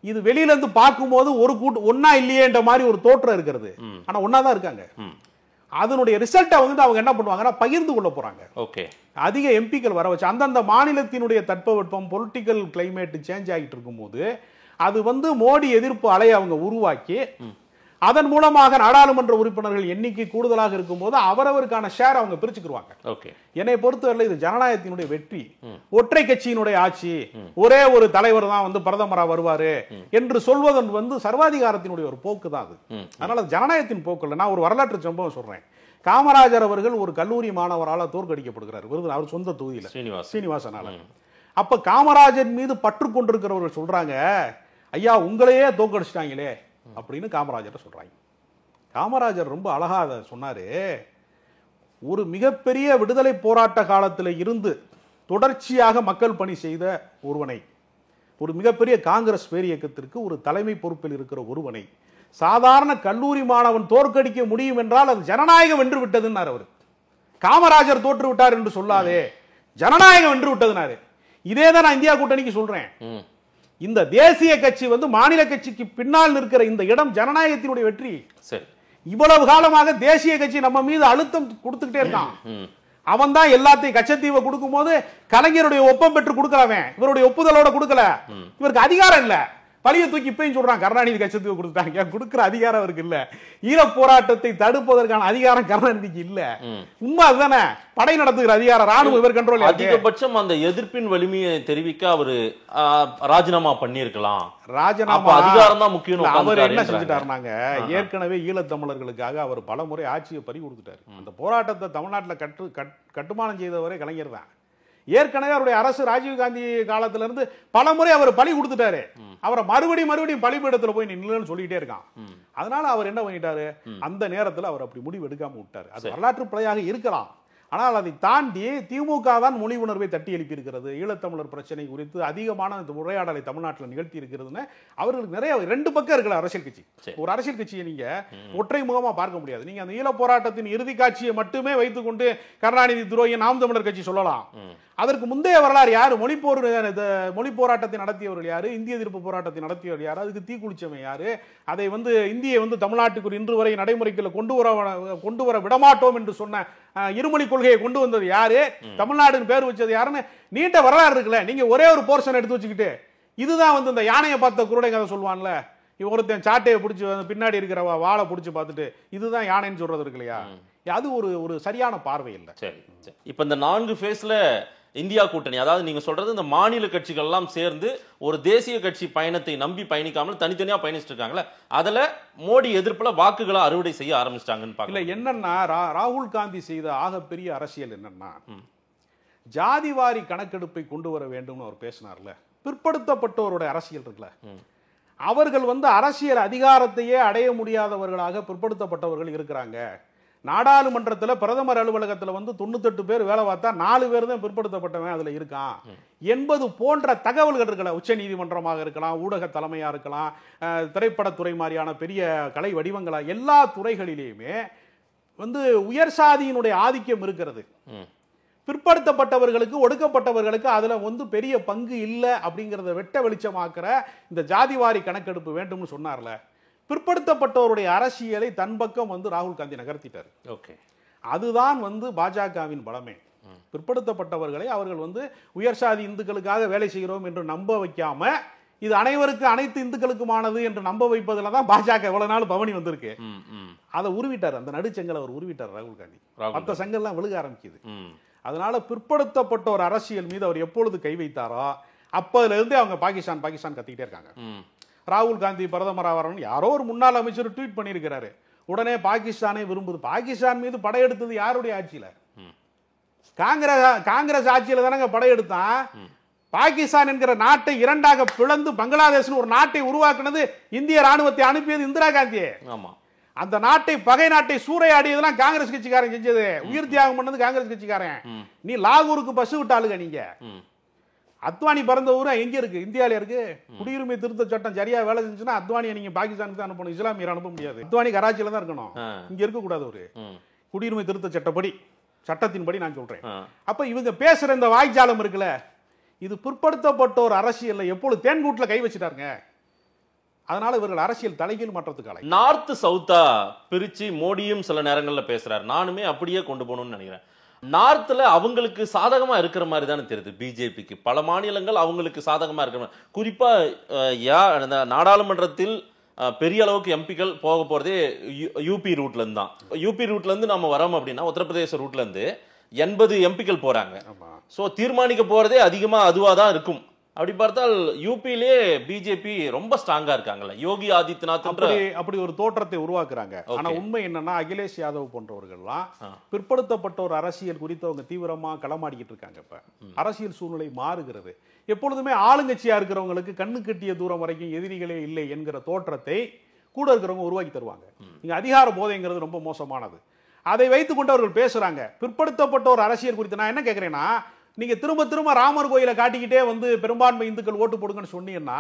இது வெளியில இருந்து பார்க்கும்போது ஒரு ஒன்னா இல்லையேன்ற மாதிரி ஒரு தோற்றம் இருக்கிறது, ஆனா ஒன்னாதான் இருக்காங்க. அதனுடைய ரிசல்ட்டை வந்து அவங்க என்ன பண்ணுவாங்கன்னா பகிர்ந்து கொள்ள போறாங்க. ஓகே, அதிக எம்பிக்கள் வர வச்சு அந்தந்த மாநிலத்தினுடைய தட்பவெப்பம், பொலிட்டிக்கல் கிளைமேட் சேஞ்ச் ஆகிட்டு இருக்கும் போது அது வந்து மோடி எதிர்ப்பு அலையை அவங்க உருவாக்கி, அதன் மூலமாக நாடாளுமன்ற உறுப்பினர்கள் எண்ணிக்கை கூடுதலாக இருக்கும் போது அவரவருக்கான ஷேர் அவங்க பிரிச்சுக்குவாங்க. என்னை பொறுத்தவரை இது ஜனநாயகத்தினுடைய வெற்றி, ஒற்றை கட்சியினுடைய ஆட்சி, ஒரே ஒரு தலைவர் தான் வந்து பிரதமரா வருவாரு என்று சொல்வதன் வந்து சர்வாதிகாரத்தினுடைய ஒரு போக்கு தான் அது. அதனால ஜனநாயகத்தின் போக்கு இல்லை. நான் ஒரு வரலாற்று சம்பவம் சொல்றேன். காமராஜர் அவர்கள் ஒரு கல்லூரி மாணவரால் தோற்கடிக்கப்படுகிறார், அவர் சொந்த தொகுதியில் சீனிவாசனால. அப்ப காமராஜர் மீது பற்று கொண்டிருக்கிறவர்கள் சொல்றாங்க, ஐயா உங்களையே தோற்கடிச்சிட்டாங்களே அப்படின்னு காமராஜர் சொல்றாங்க. காமராஜர் ரொம்ப அழகா அதை சொன்னாரு. ஒரு மிகப்பெரிய விடுதலை போராட்ட காலத்தில் இருந்து தொடர்ச்சியாக மக்கள் பணி செய்த ஒருவனை, ஒரு மிகப்பெரிய காங்கிரஸ் பேரியக்கத்திற்கு ஒரு தலைமை பொறுப்பில் இருக்கிற ஒருவனை சாதாரண கல்லூரி மாணவன் தோற்கடிக்க முடியும் என்றால் அது ஜனநாயகம் வென்று விட்டதுன்னாரு அவர். காமராஜர் தோற்று விட்டார் என்று சொல்லாதே, ஜனநாயகம் வென்று விட்டதுனாரு. இதே தான் நான் இந்தியா கூட்டணிக்கு சொல்றேன். இந்த தேசிய கட்சி வந்து மாநில கட்சிக்கு பின்னால் நிற்கிற இந்த இடம் ஜனநாயகத்தினுடைய வெற்றி. சரி, இவ்வளவு காலமாக தேசிய கட்சி நம்ம மீது அழுத்தம் கொடுத்துக்கிட்டே இருக்கான். அவன் தான் எல்லாத்தையும் கச்சத்தீவை கொடுக்கும் போது கலைஞருடைய ஒப்பம் பெற்று கொடுக்கலவன், இவருடைய ஒப்புதலோட கொடுக்கல, இவருக்கு அதிகாரம் இல்ல. பழிய தூக்கி இப்பயும் சொல்றான், கருணாநிதி கச்சத்தீவை கொடுத்தாங்க, கொடுக்கிற அதிகாரம் அவருக்கு இல்ல. ஈழ போராட்டத்தை தடுப்பதற்கான அதிகாரம் கருணாநிதிக்கு இல்ல. உண்மை அதுதானே, படை நடத்துகிற அதிகாரம் ராணுவம் இவர் கண்ட்ரோல். அதிகபட்சம் அந்த எதிர்ப்பின் வலிமையை தெரிவிக்க அவரு ராஜினாமா பண்ணிருக்கலாம். ராஜினாமா அதிகாரம் தான் முக்கியம். அவர் என்ன செஞ்சுட்டாருனாங்க, ஏற்கனவே ஈழத்தமிழர்களுக்காக அவர் பல முறை ஆட்சியை பறி கொடுத்துட்டாரு. அந்த போராட்டத்தை தமிழ்நாட்டில் கட்டுமானம் செய்தவரே கலைஞர் தான். ஏற்கனவே அவருடைய அரசு ராஜீவ்காந்தி காலத்துல இருந்து பல முறை அவர் பலி கொடுத்துட்டாரு. அவரை மறுபடியும் பலிபீடத்துல போய் நின்னுன்னு சொல்லிட்டே இருக்கான். அதனால அவர் என்ன பண்ணிட்டாரு, அந்த நேரத்தில் அவர் அப்படி முடிவு எடுக்காம விட்டாரு. அது வரலாற்று பிழையாக இருக்கலாம். ஆனால் அதை தாண்டி திமுக தான் மொழி உணர்வை தட்டி எழுப்பி இருக்கிறது. ஈழத்தமிழர் பிரச்சனை குறித்து அதிகமான உரையாடலை தமிழ்நாட்டில் நிகழ்த்தி இருக்கிறதுன்னு அவர்களுக்கு நிறைய ரெண்டு பக்கம் இருக்கிற அரசியல் கட்சி. ஒரு அரசியல் கட்சியை நீங்க ஒற்றை முகமா பார்க்க முடியாது. நீங்க அந்த ஈழ போராட்டத்தின் இறுதி காட்சியை மட்டுமே வைத்துக்கொண்டு கருணாநிதி துரோகி நாம் தமிழர் கட்சி சொல்லலாம். அதற்கு முந்தைய வரலாறு யாரு, மொழி போராட்டத்தை நடத்தியவர்கள் யாரு, இந்திய எதிர்ப்பு போராட்டத்தை நடத்தியவர்கள் யாரு, அதுக்கு தீக்குளிச்சவன் யாரு, அதை வந்து இந்தியை வந்து தமிழ்நாட்டுக்கு இன்று வரை நடைமுறைக்குள்ள கொண்டு வர விடமாட்டோம் என்று சொன்ன இருமொழி கொள்கையை கொண்டு வந்தது யாரு, தமிழ்நாடுன்னு பேர் வச்சது யாருன்னு நீண்ட வரலாறு இருக்குல்ல. நீங்க ஒரே ஒரு போர்ஷன் எடுத்து வச்சுக்கிட்டு இதுதான் வந்து இந்த யானையை பார்த்த குருடை கதை சொல்லுவான்ல, ஒருத்தன் சாட்டையை பிடிச்சி பின்னாடி இருக்கிற வாழை பிடிச்சி பார்த்துட்டு இதுதான் யானைன்னு சொல்றது இருக்கு இல்லையா, அது ஒரு சரியான பார்வை இல்லை. சரி, இப்ப இந்த 4 ஃபேஸ்ல இந்தியா கூட்டணி, அதாவது நீங்க சொல்றது இந்த மாநில கட்சிகள் எல்லாம் சேர்ந்து ஒரு தேசிய கட்சி பயணத்தை நம்பி பயணிக்காமல் தனித்தனியா பயணிச்சுட்டு இருக்காங்களே, அதுல மோடி எதிர்ப்புல வாக்குகளை அறுவடை செய்ய ஆரம்பிச்சிட்டாங்கன்னு பாக்கல. என்னன்னா ராகுல் காந்தி செய்த ஆகப்பெரிய அரசியல் என்னன்னா, ஜாதிவாரி கணக்கெடுப்பை கொண்டு வர வேண்டும்னு அவர் பேசினார்ல, பிற்படுத்தப்பட்டோருடைய அரசியல் இருக்குல்ல, அவர்கள் வந்து அரசியல் அதிகாரத்தையே அடைய முடியாதவர்களாக பிற்படுத்தப்பட்டவர்கள் இருக்கிறாங்க. நாடாளுமன்றத்தில் பிரதமர் அலுவலகத்தில் வந்து 98 பேர் வேலை பார்த்தா 4 பேர் தான் பிற்படுத்தப்பட்டவன் அதில் இருக்கான் என்பது போன்ற தகவல்கள் இருக்கலாம். உச்ச நீதிமன்றமாக இருக்கலாம், ஊடக தலைமையாக இருக்கலாம், திரைப்படத்துறை மாதிரியான பெரிய கலை வடிவங்களா, எல்லா துறைகளிலேயுமே வந்து உயர் சாதியினுடைய ஆதிக்கம் இருக்கிறது. பிற்படுத்தப்பட்டவர்களுக்கு, ஒடுக்கப்பட்டவர்களுக்கு அதுல வந்து பெரிய பங்கு இல்லை அப்படிங்கிறத வெட்ட வெளிச்சமாக்குற இந்த ஜாதிவாரி கணக்கெடுப்பு வேண்டும்னு சொன்னார்ல, பிற்படுத்தப்பட்டவருடைய அரசியலை தன் பக்கம் வந்து ராகுல் காந்தி நகர்த்திட்டார். ஓகே, அதுதான் வந்து பாஜகவின் பலமே. பிற்படுத்தப்பட்டவர்களை அவர்கள் வந்து உயர் சாதி இந்துக்களுக்காக வேலை செய்கிறோம் என்று நம்ப வைக்காம, இது அனைவருக்கு அனைத்து இந்துக்களுக்குமானது என்று நம்ப வைப்பதுல தான் பாஜக இவ்வளவு நாள் பவனி வந்திருக்கு. அதை உருவிட்டார், அந்த நடுச்செங்கலை அவர் உருவிட்டார் ராகுல் காந்தி. மற்ற செங்கல்லாம் விழுக ஆரம்பிக்குது. அதனால பிற்படுத்தப்பட்ட ஒரு அரசியல் மீது அவர் எப்பொழுது கை வைத்தாரோ அப்பதுல இருந்தே அவங்க பாகிஸ்தான் பாகிஸ்தான் கத்திக்கிட்டே இருக்காங்க. ராகுல் காந்தி பிரதமராக வரணும் யாரோ ஒரு முன்னாள் அமைச்சர் ட்வீட் பண்ணியிருக்கிறாரு, உடனே பாகிஸ்தானை விரும்புது. பாகிஸ்தான் மீது படையெடுத்தது யாருடைய ஆட்சியில? காங்கிரஸ் ஆட்சியில தானங்க படையெடுத்தான். பாகிஸ்தான் என்கிற நாட்டை இரண்டாக பிளந்து பங்களாதேஷ் ஒரு நாட்டை உருவாக்குனது இந்திய ராணுவத்தை அனுப்பியது இந்திரா காந்தியே. அந்த நாட்டை, பகை நாட்டை சூறையாடியதெல்லாம் காங்கிரஸ் கட்சிக்காரன் செஞ்சது. உயிர் தியாகம் பண்ணது காங்கிரஸ் கட்சிக்காரன். நீ லாகூருக்கு பஸ் விட்டாளுங்க. நீங்க அத்வானி பிறந்த ஊர் எங்க இருக்கு? இந்தியாவில இருக்கு. குடியுரிமை திருத்த சட்டம் சரியா வேலை செஞ்சுன்னா அத்வானியை நீங்க பாகிஸ்தானுக்கு தான் அனுப்பணும், இஸ்லாமியர் அனுப்ப முடியாது. அத்வானி கராச்சியில தான் இருக்கணும், இங்க இருக்க கூடாது. ஒரு குடியுரிமை திருத்த சட்டப்படி, சட்டத்தின்படி நான் சொல்றேன். அப்ப இவங்க பேசுற இந்த வாய்ஜாலம் இருக்குல்ல, இது பிற்படுத்தப்பட்ட ஒரு அரசியல் எப்பொழுது தேன்கூட்டில் கை வச்சுட்டாருங்க. அதனால இவர்கள் அரசியல் தலைகீழ் மாற்றத்துக்காக நார்த் சவுத்தா பிரிச்சு மோடியும் சில நேரங்களில் பேசுறாரு. நானுமே அப்படியே கொண்டு போகணும்னு நினைக்கிறேன். நார்த்ல அவங்களுக்கு சாதகமா இருக்கிற மாதிரி தானே தெரியுது பிஜேபிக்கு. பல மாநிலங்கள் அவங்களுக்கு சாதகமா இருக்கிற, குறிப்பா நாடாளுமன்றத்தில் பெரிய அளவுக்கு எம்பிக்கள் போக போறதே யூபி ரூட்ல இருந்து தான். யூபி ரூட்ல இருந்து நம்ம வரோம் அப்படின்னா உத்தரப்பிரதேச ரூட்ல இருந்து 80 எம்பிக்கள் போறாங்க. சோ தீர்மானிக்க போறதே அதிகமா அதுவா தான் இருக்கும். அப்படி பார்த்தால் யூபியிலே பிஜேபி ரொம்ப ஸ்ட்ராங்கா இருக்காங்கல்ல, யோகி ஆதித்யநாத் அப்படி ஒரு தோற்றத்தை உருவாக்குறாங்க. ஆனா உண்மை என்னன்னா, அகிலேஷ் யாதவ் போன்றவர்கள்லாம் பிற்படுத்தப்பட்ட ஒரு அரசியல் குறித்து அவங்க தீவிரமா களமாடிக்கிட்டு இருக்காங்க. இப்ப அரசியல் சூழ்நிலை மாறுகிறது. எப்பொழுதுமே ஆளுங்கட்சியா இருக்கிறவங்களுக்கு கண்ணு கட்டிய தூரம் வரைக்கும் எதிரிகளே இல்லை என்கிற தோற்றத்தை கூட இருக்கிறவங்க உருவாக்கி தருவாங்க. இங்க அதிகார போதைங்கிறது ரொம்ப மோசமானது. அதை வைத்துக் கொண்டு அவர்கள் பேசுறாங்க. பிற்படுத்தப்பட்ட ஒரு அரசியல் குறித்து நான் என்ன கேட்கிறேன்னா, நீங்க திரும்ப திரும்ப ராமர் கோயிலை காட்டிக்கிட்டே வந்து பெரும்பான்மை இந்துக்கள் ஓட்டு போடுங்கன்னு சொன்னீங்கன்னா,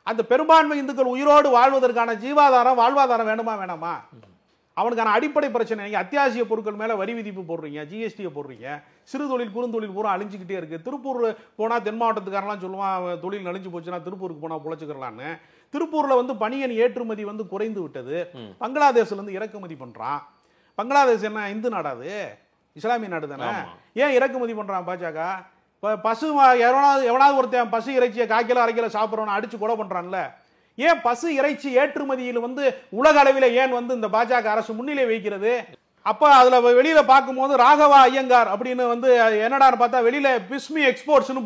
அந்த பெரும்பான்மை இந்துக்கள் உயிரோடு வாழ்வதற்கான ஜீவாதாரம், வாழ்வாதாரம் வேணுமா வேணாமா? அவனுக்கான அடிப்படை பிரச்சனை. நீங்க அத்தியாவசிய பொருட்கள் மேல வரி விதிப்பு போடுறீங்க, ஜிஎஸ்டியை போடுறீங்க, சிறு தொழில் குறுந்தொழில் பூரா அழிஞ்சுக்கிட்டே இருக்கு. திருப்பூர் போனா தென் மாவட்டத்துக்காரெல்லாம் சொல்லுவான், தொழில் அழிஞ்சு போச்சுன்னா திருப்பூருக்கு போனா பொழைச்சுக்கலான்னு. திருப்பூர்ல வந்து பனியன் ஏற்றுமதி வந்து குறைந்து விட்டது. பங்களாதேஷ்ல இருந்து இறக்குமதி பண்றான். பங்களாதேஷ் என்ன இந்து நாடாது? இஸ்லாமிய நாடு தானே. ஏன் இறக்குமதி பண்றான் பாஜக? பசு எவனாவது ஒருத்தன் பசு இறைச்சியை 1/4 கிலோ 1/2 கிலோ சாப்பிட்றவன அடிச்சு கொலை பண்றான்ல. ஏன் பசு இறைச்சி ஏற்றுமதியில் வந்து உலக அளவில் ஏன் வந்து இந்த பாஜக அரசு முன்னிலை வைக்கிறது? அப்ப அதுல வெளியில பார்க்கும்போது ராகவா ஐயங்கார் அப்படின்னு வந்து என்னடான்னு பார்த்தா வெளியில பிஸ்மி எக்ஸ்போர்ட்ஸ்னு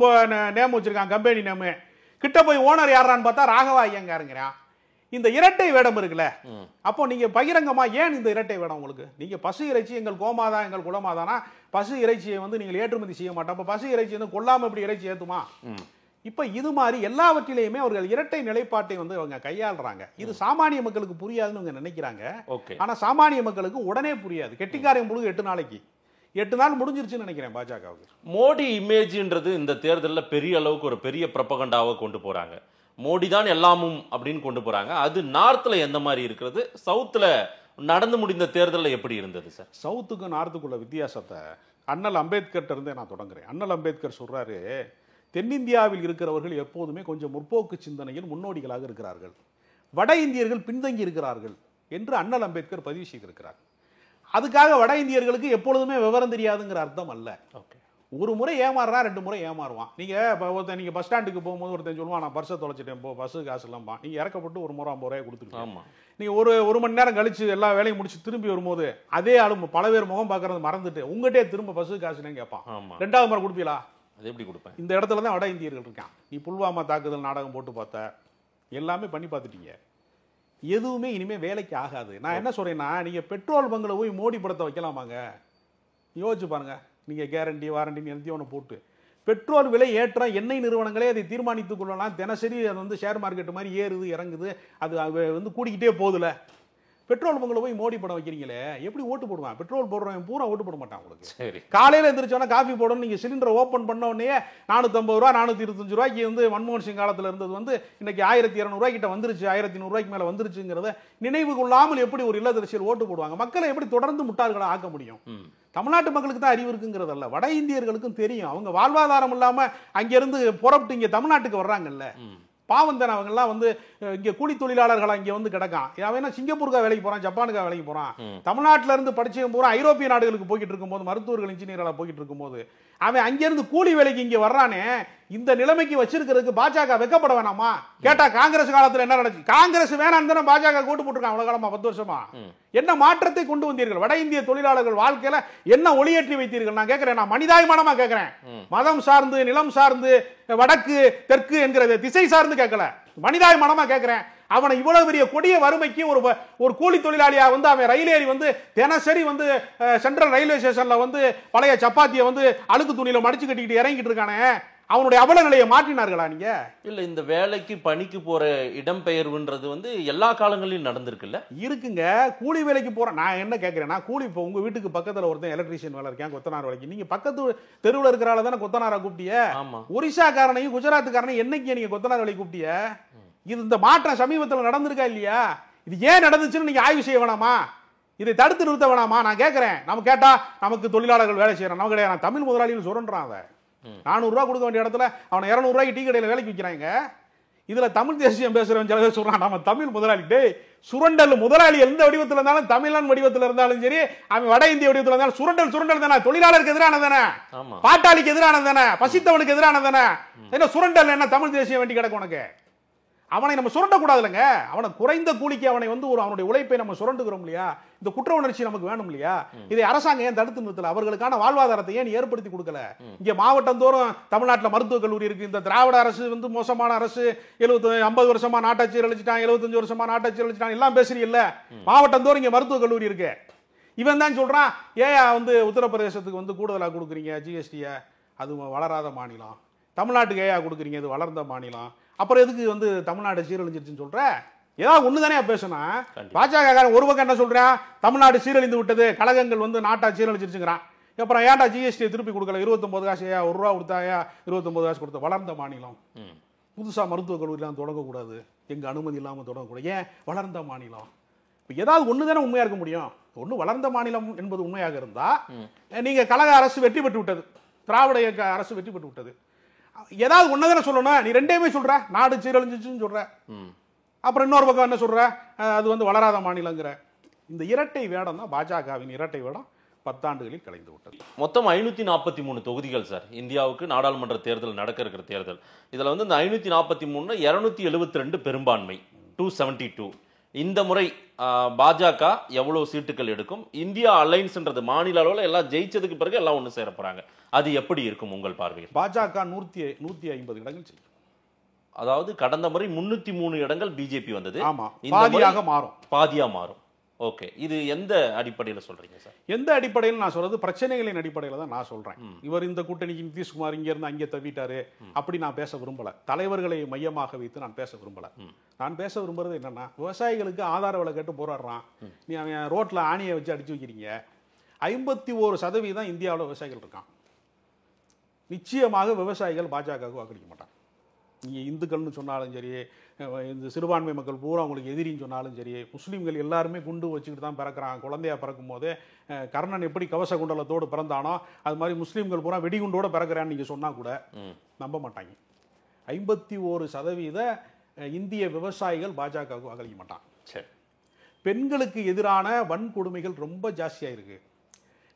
நேம் வச்சிருக்கான், கம்பெனி நேம். கிட்ட போய் ஓனர் யாரான்னு பார்த்தா ராகவா ஐயங்காருங்கிறான். இந்த இரட்டை வேடம் இருக்குல்ல, அப்போ நீங்க பகிரங்கமா ஏன் இந்த இரட்டை வேடம் உங்களுக்கு? நீங்க பசு இறைச்சி எங்கள் கோமாதா எங்கள் குலமாதானா, பசு இறைச்சியை வந்து நீங்கள் ஏற்றுமதி செய்ய மாட்டோம். அப்ப பசு இறைச்சி வந்து கொல்லாம இப்படி இறைச்சி ஏத்துமா? இப்ப இது மாதிரி எல்லாவற்றிலேயுமே அவர்கள் இரட்டை நிலைப்பாட்டை வந்து அவங்க கையாளுறாங்க. இது சாமானிய மக்களுக்கு புரியாதுன்னு அவங்க நினைக்கிறாங்க. ஆனா சாமானிய மக்களுக்கு உடனே புரியாது. கெட்டிக்காரன் முழுக்க 8 நாளைக்கு 8 நாள் முடிஞ்சிருச்சுன்னு நினைக்கிறேன் பாஜகவுக்கு. மோடி இமேஜ்ன்றது இந்த தேர்தலில் பெரிய அளவுக்கு ஒரு பெரிய ப்ரொபகண்டாவை கொண்டு போறாங்க. மோடி தான் எல்லாமும் அப்படின்னு கொண்டு போறாங்க. அது நார்த்ல எந்த மாதிரி இருக்கிறது, சவுத்துல நடந்து முடிந்த தேர்தலில் எப்படி இருந்தது சார்? சவுத்துக்கு நார்த்துக்குள்ள வித்தியாசத்தை அண்ணல் அம்பேத்கர் இருந்தே நான் தொடங்குறேன். அண்ணல் அம்பேத்கர் சொல்றாரு, தென்னிந்தியாவில் இருக்கிறவர்கள் எப்போதுமே கொஞ்சம் முற்போக்கு சிந்தனையில் முன்னோடிகளாக இருக்கிறார்கள், வட இந்தியர்கள் பின்தங்கி இருக்கிறார்கள் என்று அண்ணல் அம்பேத்கர் பதிவு செய்திருக்கிறார். அதுக்காக வட இந்தியர்களுக்கு எப்பொழுதுமே விவரம் தெரியாதுங்கிற அர்த்தம் அல்ல. ஒரு முறை ஏமாறுறா, 2 முறை ஏமாறுவான். நீங்க ஒருத்தன் பஸ் ஸ்டாண்டுக்கு போகும்போது ஒருத்தன் சொல்லுவான், நான் பர்ஸை தொலைச்சிட்டேன், பஸ்ஸு காசு இல்லாமா, நீங்க இறக்கப்பட்டு ஒரு முறை 50 ரூபாய் கொடுத்துருக்கீங்க. நீங்க ஒரு மணி நேரம் கழிச்சு எல்லா வேலையும் முடிச்சு திரும்பி வரும்போது அதே ஆளு பல பேர் முகம் பார்க்கறது மறந்துட்டு உங்ககிட்டே திரும்ப பஸ்ஸு காசுன்னு கேட்பான். 2வது முறை கொடுப்பீங்களா? அது எப்படி கொடுப்பேன்? இந்த இடத்துல தான் வட இந்தியர்கள் இருக்கான். நீ புல்வாமா தாக்குதல் நாடகம் போட்டு பார்த்த, எல்லாமே பண்ணி பார்த்துட்டீங்க, எதுவுமே இனிமே வேலைக்கு ஆகாது. நான் என்ன சொல்றேன்னா, நீங்க பெட்ரோல் பங்கில் போய் மோடி படத்தை வைக்கலாமாங்க? யோசிச்சு பாருங்க. நீங்க கேரண்டி வாரண்டின்னு எழுதி ஒன்று போட்டு பெட்ரோல் விலை ஏற்றம் எண்ணெய் நிறுவனங்களே அதை தீர்மானித்துக் கொள்ளலாம். தினசரி அது வந்து ஷேர் மார்க்கெட் மாதிரி ஏறுது இறங்குது, அது வந்து கூடிக்கிட்டே போகுதுல. பெட்ரோல் பங்கில் போய் மோடி படம் வைக்கிறீங்களே, எப்படி ஓட்டு போடுவான்? பெட்ரோல் போடுறவன் பூரா ஓட்டு போட மாட்டான் உங்களுக்கு. சரி, காலையில் எந்திரிச்சோன்னா காஃபி போடணும், நீங்கள் சிலிண்டரை ஓப்பன் பண்ண உடனே 450 ரூபா 425 ரூபாய்க்கு வந்து மன்மோகன் சிங் காலத்தில் இருந்தது வந்து இன்னைக்கு 1200 ரூபாய் கிட்ட வந்துருச்சு, 1100 ரூபாய்க்கு மேலே வந்துருச்சுங்கிறத நினைவு கொள்ளாமல் எப்படி ஒரு இல்லத்தரசியல் ஓட்டு போடுவாங்க? மக்களை எப்படி தொடர்ந்து முட்டாள்களை ஆக்க முடியும்? தமிழ்நாட்டு மக்களுக்கு தான் அறிவு இருக்குங்கிறதல்ல, வட இந்தியர்களுக்கும் தெரியும். அவங்க வாழ்வாதாரம் இல்லாம அங்கிருந்து புறப்பட்டு இங்க தமிழ்நாட்டுக்கு வர்றாங்கல்ல, பாவம் தானே. அவங்கெல்லாம் வந்து இங்க கூலி தொழிலாளர்களா இங்க வந்து கிடக்கான். அவன் சிங்கப்பூருக்கா வேலைக்கு போறான், ஜப்பானுக்கா வேலைக்கு போறான். தமிழ்நாட்டில இருந்து படிச்சவன் பூரா ஐரோப்பிய நாடுகளுக்கு போய்கிட்டு இருக்கும்போது, மருத்துவர்கள் இன்ஜினியர்களா போய்கிட்டு இருக்கும்போது அவன் அங்கிருந்து கூலி வேலைக்கு இங்க வர்றானே. இந்த நிலைமைக்கு வச்சிருக்கிறதுக்கு பாஜக வெக்கப்பட வேணாமா? கேட்டா காங்கிரஸ் காலத்துல என்ன நடந்துச்சு? காங்கிரஸ் வேணாம் தானே பாஜக கூட்டு போட்டுருக்கான் அவ்வளவு காலமா, 10 வருஷமா. என்ன மாற்றத்தை கொண்டு வந்தீர்கள்? வட இந்திய தொழிலாளர்கள் வாழ்க்கையில என்ன ஒளியேற்றி வைத்தீர்கள்? நான் கேட்கிறேன், நான் மனிதாயமானமா கேட்கிறேன். மதம் சார்ந்து, நிலம் சார்ந்து, வடக்கு தெற்கு என்கிற திசை சார்ந்து கேட்கல, மனிதாயமானமா கேட்கிறேன். அவனை இவ்வளவு பெரிய கொடிய வறுமைக்கு ஒரு கூலி தொழிலாளியா வந்து அவன் ரயில் ஏறி வந்து தினசரி வந்து சென்ட்ரல் ரயில்வே ஸ்டேஷன்ல வந்து பழைய சப்பாத்தியை வந்து அழுக்கு துணியில மடிச்சு கட்டிக்கிட்டு இறங்கிட்டு இருக்கானே, அவனுடைய அவல நிலையை மாற்றினார்களா நீங்க? இல்ல, இந்த வேலைக்கு பணிக்கு போற இடம்பெயர்வுன்றது வந்து எல்லா காலங்களிலும் நடந்திருக்குல்ல? இருக்குங்க. கூலி வேலைக்கு போற நான் என்ன கேட்கிறேன், நான் கூலி இப்போ உங்க வீட்டுக்கு பக்கத்துல ஒருத்தன் எலக்ட்ரீஷியன் வேலை இருக்கேன், கொத்தனார் வேலைக்கு. நீங்க பக்கத்து தெருவில் இருக்கிறால தானே கொத்தனாரா கூப்பிட்டிய? ஒரிசாக்காரனையும் குஜராத்துக்காரனையும் என்னைக்கு நீங்க கொத்தனார் வேலைக்கு கூப்பிட்டிய? இது இந்த மாற்றம் சமீபத்தில் நடந்திருக்கா இல்லையா? இது ஏன் நடந்துச்சுன்னு நீங்க ஆய்வு செய்ய வேணாமா? இதை தடுத்து நிறுத்த வேணாமா? நான் கேட்கிறேன். நம்ம கேட்டா நமக்கு தொழிலாளர்கள் வேலை செய்யறான், நம்ம கிடையாது. தமிழ் முதலாளிகள் சுரண்டான். அதை 400 ரூபா கொடுக்க வேண்டிய இடத்துல அவனை 200 ரூபாய்க்கு டீ கடையில் வேலைக்கு வைக்கிறாங்க. இதுல தமிழ் தேசியம் பேசுறவன் சில பேர் சொல்றான் நம்ம தமிழ் முதலாளி. டேய், சுரண்டல் முதலாளி எந்த வடிவத்தில் இருந்தாலும், தமிழன் வடிவத்தில் இருந்தாலும் சரி, அவன் வட இந்திய வடிவத்தில் இருந்தாலும் சுரண்டல் தானே. தொழிலாளருக்கு எதிரானது தானே, பாட்டாளிக்கு எதிரானது தானே, பசித்தவனுக்கு எதிரானது தானே. என்ன சுரண்டல் என்ன தமிழ் தேசியம் வேண்டி கிடக்கும் உனக்கு? அவனை நம்ம சுரண்டக்கூடாது இல்லைங்க. அவனை குறைந்த கூலிக்கு அவனை வந்து அவனுடைய உழைப்பை நம்ம சுரண்டுகிறோம் இல்லையா? இந்த குற்ற உணர்ச்சி நமக்கு வேணும் இல்லையா? இதை அரசாங்கம் ஏன் தடுத்து நிறுத்தல? அவர்களுக்கான வாழ்வாதாரத்தை ஏன் ஏற்படுத்தி கொடுக்கல? இங்க மாவட்டம் தோறும் தமிழ்நாட்டில் மருத்துவக் கல்லூரி இருக்கு. இந்த திராவிட அரசு வந்து மோசமான அரசு, 50 வருஷமா நாட்டாட்சி அழிச்சிட்டான், 75 வருஷமா நாட்டாட்சி அழிச்சிட்டான் எல்லாம் பேசுறீ இல்ல. மாவட்டம் தோறும் இங்க மருத்துவக் கல்லூரி இருக்கு. இவன் தான் சொல்றான், ஏன் வந்து உத்தரப்பிரதேசத்துக்கு வந்து கூடுதலாக கொடுக்குறீங்க ஜிஎஸ்டிய, அது வளராத மாநிலம். தமிழ்நாட்டுக்கு ஏயா கொடுக்குறீங்க, அது வளர்ந்த மாநிலம். அப்புறம் எதுக்கு வந்து தமிழ்நாடு சீரழிஞ்சிருச்சுன்னு சொல்ற? ஏதாவது ஒண்ணு தானே பேசணும். பாஜக ஒரு பக்கம் என்ன சொல்றான், தமிழ்நாடு சீரழிந்து விட்டது, கழகங்கள் வந்து நாட்டா சீரழிச்சிருச்சுங்கிறான். அப்புறம் ஏன்டா ஜிஎஸ்டி திருப்பி கொடுக்கல? 29 காசு, 1 ரூபா கொடுத்தாயா? 29 காசு கொடுத்த வளர்ந்த மாநிலம். புதுசா மருத்துவக் கல்லூரிலாம் தொடங்கக்கூடாது, எங்க அனுமதி இல்லாமல் தொடங்கக்கூடாது. ஏன்? வளர்ந்த மாநிலம். இப்போ ஏதாவது ஒன்று தானே உண்மையா இருக்க முடியும். ஒன்று வளர்ந்த மாநிலம் என்பது உண்மையாக இருந்தா, நீங்க கழக அரசு வெற்றி பெற்று விட்டது, திராவிட இயக்க அரசு வெற்றி பெற்று விட்டது. ஏதாவது ஒன்னதான சொல்லணும். நீ ரெண்டையுமே சொல்ற, நாடு சீரழிஞ்சிச்சுன்னு சொல்ற, அப்புறம் இன்னொரு பக்கம் என்ன சொல்ற, அது வந்து வளராத மாநிலங்கிற. இந்த இரட்டை வேடம் தான் பாஜகவின் இரட்டை வேடம் 10 ஆண்டுகளில் கலைந்து விட்டது. மொத்தம் 543 தொகுதிகள் சார் இந்தியாவுக்கு நாடாளுமன்ற தேர்தல் நடக்க இருக்கிற தேர்தல். இதுல வந்து இந்த 543 272 பெரும்பான்மை, 272. இந்த முறை பாஜக எவ்வளவு சீட்டுகள் எடுக்கும்? இந்தியா அலைன்ஸ்ன்றது மாநில அளவில் எல்லாம் ஜெயிச்சதுக்கு பிறகு எல்லாம் ஒன்று சேர போறாங்க. அது எப்படி இருக்கும் உங்கள் பார்வையில்? பாஜக 150 இடங்கள் செய்யும். அதாவது கடந்த முறை 303 இடங்கள் பிஜேபி வந்தது. ஆமா, பாதியாக மாறும். பாதியா மாறும். ஓகே, இது எந்த அடிப்படையில் சொல்றீங்க சார்? எந்த அடிப்படையில் நான் சொல்றது, பிரச்சனைகளின் அடிப்படையில் தான் நான் சொல்றேன். இவர் இந்த கூட்டணிக்கு நிதிஷ்குமார் இங்க இருந்து அங்கே தவிட்டாரு அப்படி நான் பேச விரும்பல. தலைவர்களை மையமாக வைத்து நான் பேச விரும்பல. நான் பேச விரும்புறது என்னன்னா, விவசாயிகளுக்கு ஆதார விலை கேட்டு போராடுறான், நீ அவன் ரோட்ல ஆணியை வச்சு அடிச்சு வைக்கிறீங்க. 51% இந்தியாவில் விவசாயிகள் இருக்கான். நிச்சயமாக விவசாயிகள் பாஜகவுக்கு வாக்களிக்க மாட்டாங்க. நீங்கள் இந்துக்கள்னு சொன்னாலும் சரி, இந்த சிறுபான்மை மக்கள் பூரா உங்களுக்கு எதிரின்னு சொன்னாலும் சரி, முஸ்லீம்கள் எல்லாருமே குண்டு வச்சுக்கிட்டு தான் பிறக்கிறாங்க. குழந்தையா பிறக்கும் போது கர்ணன் எப்படி கவச குண்டலத்தோடு பிறந்தானோ அது மாதிரி முஸ்லீம்கள் பூரா வெடிகுண்டோடு பிறக்கிறான்னு நீங்கள் சொன்னால் கூட நம்ப மாட்டாங்க. 51% இந்திய விவசாயிகள் பாஜகவுக்கு வாக்களிக்க மாட்டாங்க. சரி, பெண்களுக்கு எதிரான வன்கொடுமைகள் ரொம்ப ஜாஸ்தியாக இருக்கு.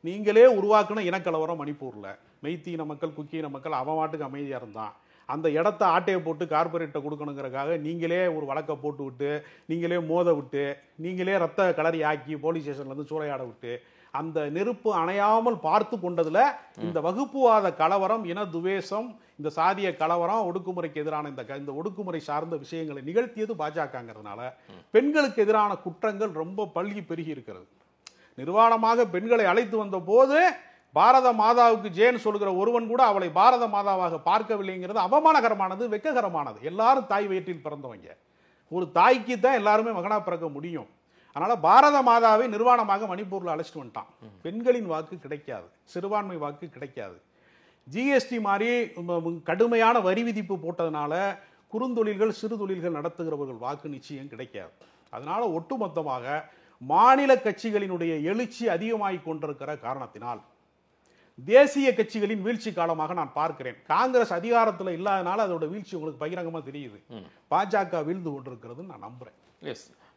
நீங்களே உருவாக்குன இனக்கலவரம் மணிப்பூரில். மெய்த்தீன மக்கள், குக்கியின மக்கள் அவன் வாட்டுக்கு அமைதியாக இருந்தான். அந்த இடத்த ஆட்டையை போட்டு கார்பரேட்டை கொடுக்கணுங்கிறக்காக நீங்களே ஒரு வழக்கை போட்டு விட்டு, நீங்களே மோத விட்டு, நீங்களே ரத்த கலரி ஆக்கி போலீஸ் ஸ்டேஷன்லேருந்து சூறையாட விட்டு, அந்த நெருப்பு அணையாமல் பார்த்து கொண்டதில் இந்த வகுப்புவாத கலவரம், இன துவேஷம், இந்த சாதிய கலவரம், ஒடுக்குமுறைக்கு எதிரான இந்த ஒடுக்குமுறை சார்ந்த விஷயங்களை நிகழ்த்தியது பாஜகங்கிறதுனால பெண்களுக்கு எதிரான குற்றங்கள் ரொம்ப பல்கி பெருகி இருக்கிறது. நிர்வாணமாக பெண்களை அழைத்து வந்த போது பாரத மாதாவுக்கு ஜேன் சொல்கிற ஒருவன் கூட அவளை பாரத மாதாவாக பார்க்கவில்லைங்கிறது அவமானகரமானது, வெட்ககரமானது. எல்லாரும் தாய் வயிற்றில் பிறந்தவங்க. ஒரு தாய்க்கு தான் எல்லாருமே மகனா பிறக்க முடியும். அதனால பாரத மாதாவை நிர்வாணமாக மணிப்பூர்ல அழைச்சிட்டு வந்துட்டான். பெண்களின் வாக்கு கிடைக்காது, சிறுபான்மை வாக்கு கிடைக்காது. ஜிஎஸ்டி மாதிரி கடுமையான வரி விதிப்பு போட்டதுனால குறுந்தொழில்கள் சிறு தொழில்கள் நடத்துகிறவர்கள் வாக்கு நிச்சயம் கிடைக்காது. அதனால ஒட்டுமொத்தமாக மாநில கட்சிகளினுடைய எழுச்சி அதிகமாகிக் கொண்டிருக்கிற காரணத்தினால் தேசிய கட்சிகளின் வீழ்ச்சி காலமாக நான் பார்க்கிறேன். காங்கிரஸ் அதிகாரத்தில் இல்லாதனால அதோட வீழ்ச்சி உங்களுக்கு பகிரங்கமா தெரியுது. பாஜக வீழ்ந்து கொண்டிருக்கிறது நான் நம்புறேன்.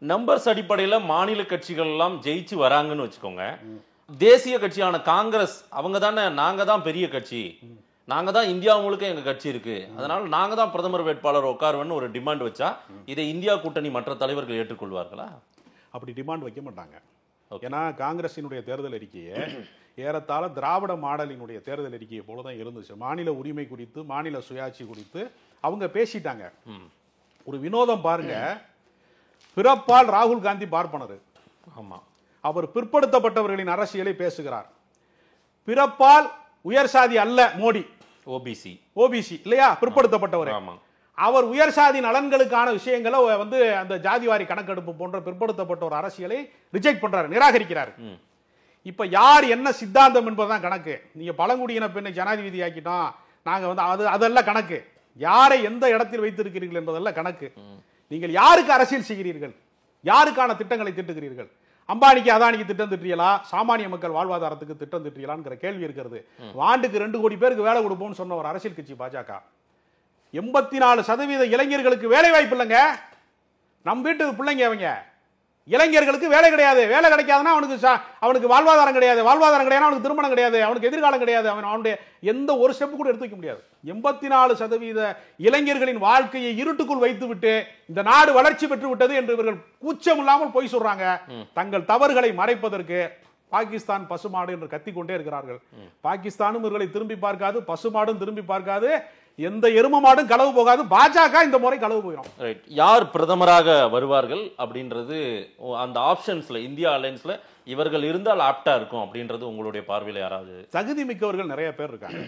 நம்பர்ஸ் அடிப்படையில் மாநில கட்சிகள் எல்லாம் ஜெயிச்சு வராங்கன்னு வச்சுக்கோங்க. தேசிய கட்சியான காங்கிரஸ் அவங்க தானே நாங்க தான் பெரிய கட்சி, நாங்க தான் இந்தியா முழுக்க எங்க கட்சி இருக்கு, அதனால நாங்க தான் பிரதமர் வேட்பாளர் உட்காருவன்னு ஒரு டிமாண்ட் வச்சா இதை இந்தியா கூட்டணி மற்ற தலைவர்கள் ஏற்றுக்கொள்வார்களா? அப்படி டிமாண்ட் வைக்க மாட்டாங்க. ஏன்னா காங்கிரசினுடைய தேர்தல் அறிக்கையை ஏறத்தாழ திராவிட மாடலினுடைய தேர்தல் அறிக்கையை போலதான் இருந்துச்சு. மாநில உரிமை குறித்து, மாநில சுயாட்சி குறித்து அவங்க பேசிட்டாங்க. ஒரு வினோதம் பாருங்க, பிறப்பால் ராகுல் காந்தி பார்ப்பனர். ஆமா, அவர் பிற்படுத்தப்பட்டவர்களின் அரசியலை பேசுகிறார். பிறப்பால் உயர் சாதி அல்ல மோடி, ஓபிசி இல்லையா, பிற்படுத்தப்பட்டவர். அவர் உயர் சாதி நலன்களுக்கான விஷயங்களை வந்து அந்த ஜாதிவாரி கணக்கெடுப்பு போன்ற பிற்படுத்தப்பட்ட ஒரு அரசியலை ரிஜெக்ட் பண்றாரு, நிராகரிக்கிறார். இப்ப யார் என்ன சித்தாந்தம் என்பதுதான் கணக்கு. நீங்க பழங்குடியின பெண்ணை ஜனாதிபதி ஆக்கிட்டோம் நாங்க வந்து அதெல்லாம் கணக்கு. யாரை எந்த இடத்தில் வைத்திருக்கிறீர்கள் என்பதெல்லாம் கணக்கு. நீங்கள் யாருக்கு அரசியல் செய்கிறீர்கள், யாருக்கான திட்டங்களை திட்டுகிறீர்கள்? அம்பானிக்கு அதானிக்கு திட்டம் திட்டீங்களா, சாமானிய மக்கள் வாழ்வாதாரத்துக்கு திட்டம் திட்டீங்களாங்கிற கேள்வி இருக்கிறது. ஆண்டுக்கு 2 கோடி பேருக்கு வேலை கொடுப்போம்னு சொன்ன ஒரு அரசியல் கட்சி பாஜக. 84% இளைஞர்களுக்கு வேலை வாய்ப்பு இல்லைங்க. நம் வீட்டு பிள்ளைங்க அவங்க. இளைஞர்களுக்கு வேலை கிடையாது. வேலை கிடைக்காதுன்னா அவனுக்கு வாழ்வாதாரம் கிடையாது. வாழ்வாதாரம் கிடையாது, அவனுக்கு திருமணம் கிடையாது, அவனுக்கு எதிர்காலம் கிடையாது. அவனுடைய எந்த ஒரு ஸ்டெப் கூட எடுத்து வைக்க முடியாது. 84% இளைஞர்களின் வாழ்க்கையை இருட்டுக்குள் வைத்துவிட்டு இந்த நாடு வளர்ச்சி பெற்று விட்டது என்று இவர்கள் கூச்சம் இல்லாமல் பொய் சொல்றாங்க. தங்கள் தவறுகளை மறைப்பதற்கு பாகிஸ்தான் பசுமாடு என்று கத்திக்கொண்டே இருக்கிறார்கள். பாகிஸ்தானும் இவர்களை திரும்பி பார்க்காது, பசுமாடும் திரும்பி பார்க்காது, எந்த எரும மாடும் களவு போகாது. பாஜக இந்த முறை களவு போயிடும். யார் பிரதமராக வருவார்கள் அப்படின்றது அந்த ஆப்ஷன்ஸ்ல இந்தியா அலைன்ஸ்ல இவர்கள் இருந்தால் ஆப்டா இருக்கும் அப்படின்றது உங்களுடைய பார்வையில் யாராவது தகுதி மிக்கவர்கள் நிறைய பேர் இருக்காங்க.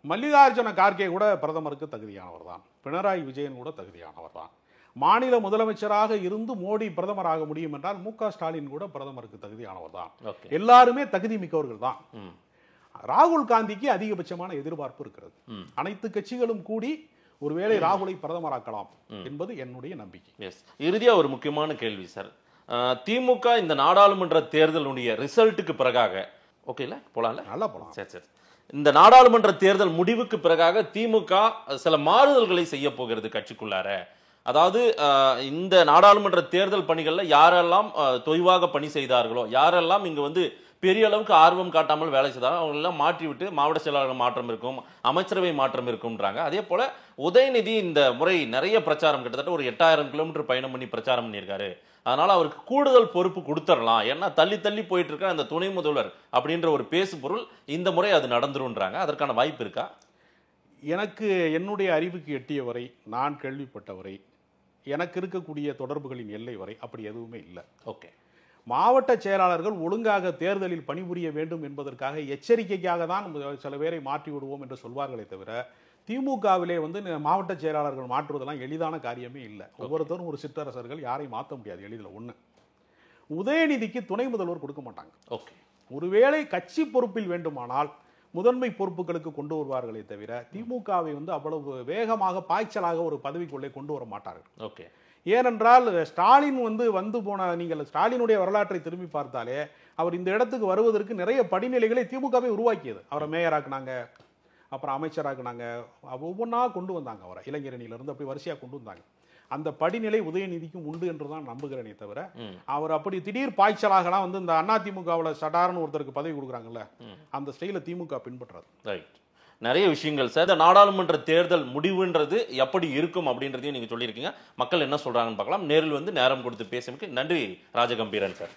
மல்லிகார்ஜுன கார்கே கூட பிரதமருக்கு தகுதியானவர் தான். பினராயி விஜயன் கூட தகுதியானவர் தான். மாநில முதலமைச்சராக இருந்து மோடி பிரதமராக முடியும் என்றால் மு.க. ஸ்டாலின் கூட பிரதமருக்கு தகுதியானவர் தான். எல்லாருமே தகுதி மிக்கவர்கள் தான். ராகுல் காந்திக்கு அதிகபட்சமான எதிர்பார்ப்பு இருக்கிறது. அனைத்து கட்சிகளும் கூடி ஒருவேளை ராகுலை பிரதமராக்கலாம் என்பது என்னுடைய நம்பிக்கை. இறுதியா ஒரு முக்கியமான கேள்வி சார். திமுக இந்த நாடாளுமன்ற தேர்தலுடைய ரிசல்ட்டுக்கு பிறகாக ஓகேல போலாம்ல, நல்லா போலாம். சரி, இந்த நாடாளுமன்ற தேர்தல் முடிவுக்கு பிறகாக திமுக சில மாறுதல்களை செய்ய போகிறது கட்சிக்குள்ளார. அதாவது இந்த நாடாளுமன்ற தேர்தல் பணிகள்ல யாரெல்லாம் தொய்வாக பணி செய்தார்களோ, யாரெல்லாம் இங்க வந்து பெரிய அளவுக்கு ஆர்வம் காட்டாமல் வேலை செய்தாலும் அவங்க எல்லாம் மாற்றி விட்டு மாவட்ட செயலாளர் மாற்றம் இருக்கும், அமைச்சரவை மாற்றம் இருக்கும்ன்றாங்க. அதே போல உதயநிதி இந்த முறை நிறைய பிரச்சாரம், கிட்டத்தட்ட ஒரு 8000 கிலோமீட்டர் பயணம் பண்ணி பிரச்சாரம் பண்ணியிருக்காரு. அதனால அவருக்கு கூடுதல் பொறுப்பு கொடுத்துடலாம், ஏன்னா தள்ளி தள்ளி போயிட்டு இருக்க அந்த துணை முதல்வர் அப்படின்ற ஒரு பேசு பொருள் இந்த முறை அது நடந்துருன்றாங்க. அதற்கான வாய்ப்பு இருக்கா? எனக்கு என்னுடைய அறிவுக்கு எட்டிய வரை, நான் கேள்விப்பட்டவரை, எனக்கு இருக்கக்கூடிய தொடர்புகளின் எல்லை வரை அப்படி எதுவுமே இல்லை. ஓகே, மாவட்ட செயலாளர்கள் ஒழுங்காக தேர்தலில் பணிபுரிய வேண்டும் என்பதற்காக எச்சரிக்கைக்காக தான் சில பேரை மாற்றி விடுவோம் என்று சொல்வார்களே தவிர, திமுகவிலே வந்து மாவட்ட செயலாளர்கள் மாற்றுவதெல்லாம் எளிதான காரியமே இல்லை. ஒவ்வொருத்தரும் ஒரு சிற்றரசர்கள், யாரையும் மாற்ற முடியாது எளிதில். ஒன்று, உதயநிதிக்கு துணை முதல்வர் கொடுக்க மாட்டாங்க. ஓகே, ஒருவேளை கட்சி பொறுப்பில் வேண்டுமானால் முதன்மை பொறுப்புகளுக்கு கொண்டு வருவார்களே தவிர திமுகவை வந்து அவ்வளவு வேகமாக பாய்ச்சலாக ஒரு பதவிக்குள்ளே கொண்டு வர மாட்டார்கள். ஓகே, ஏனென்றால் ஸ்டாலின் வந்து போன, நீங்கள் ஸ்டாலினுடைய வரலாற்றை திரும்பி பார்த்தாலே அவர் இந்த இடத்துக்கு வருவதற்கு நிறைய படிநிலைகளை திமுகவை உருவாக்கியது. அவரை மேயராக்குனாங்க, அப்புறம் அமைச்சராக்குனாங்க, ஒவ்வொன்றா கொண்டு வந்தாங்க. அவரை இளைஞரணியிலிருந்து அப்படி வரிசையாக கொண்டு வந்தாங்க. அந்த படிநிலை உதயநிதிக்கும் உண்டு என்று தான் நம்புகிறேனே தவிர, அவர் அப்படி திடீர் பாய்ச்சலாகலாம் வந்து இந்த அதிமுகவில் சடார்னு ஒருத்தருக்கு பதவி கொடுக்குறாங்கல்ல, அந்த ஸ்டைல திமுக பின்பற்றது. ரைட், நிறைய விஷயங்கள் சார். இந்த நாடாளுமன்ற தேர்தல் முடிவுன்றது எப்படி இருக்கும் அப்படின்றதையும் நீங்க சொல்லியிருக்கீங்க. மக்கள் என்ன சொல்றாங்கன்னு பார்க்கலாம். நேரில் வந்து நேரம் கொடுத்து பேசுறதுக்கு நன்றி ராஜகம்பீரன் சார்.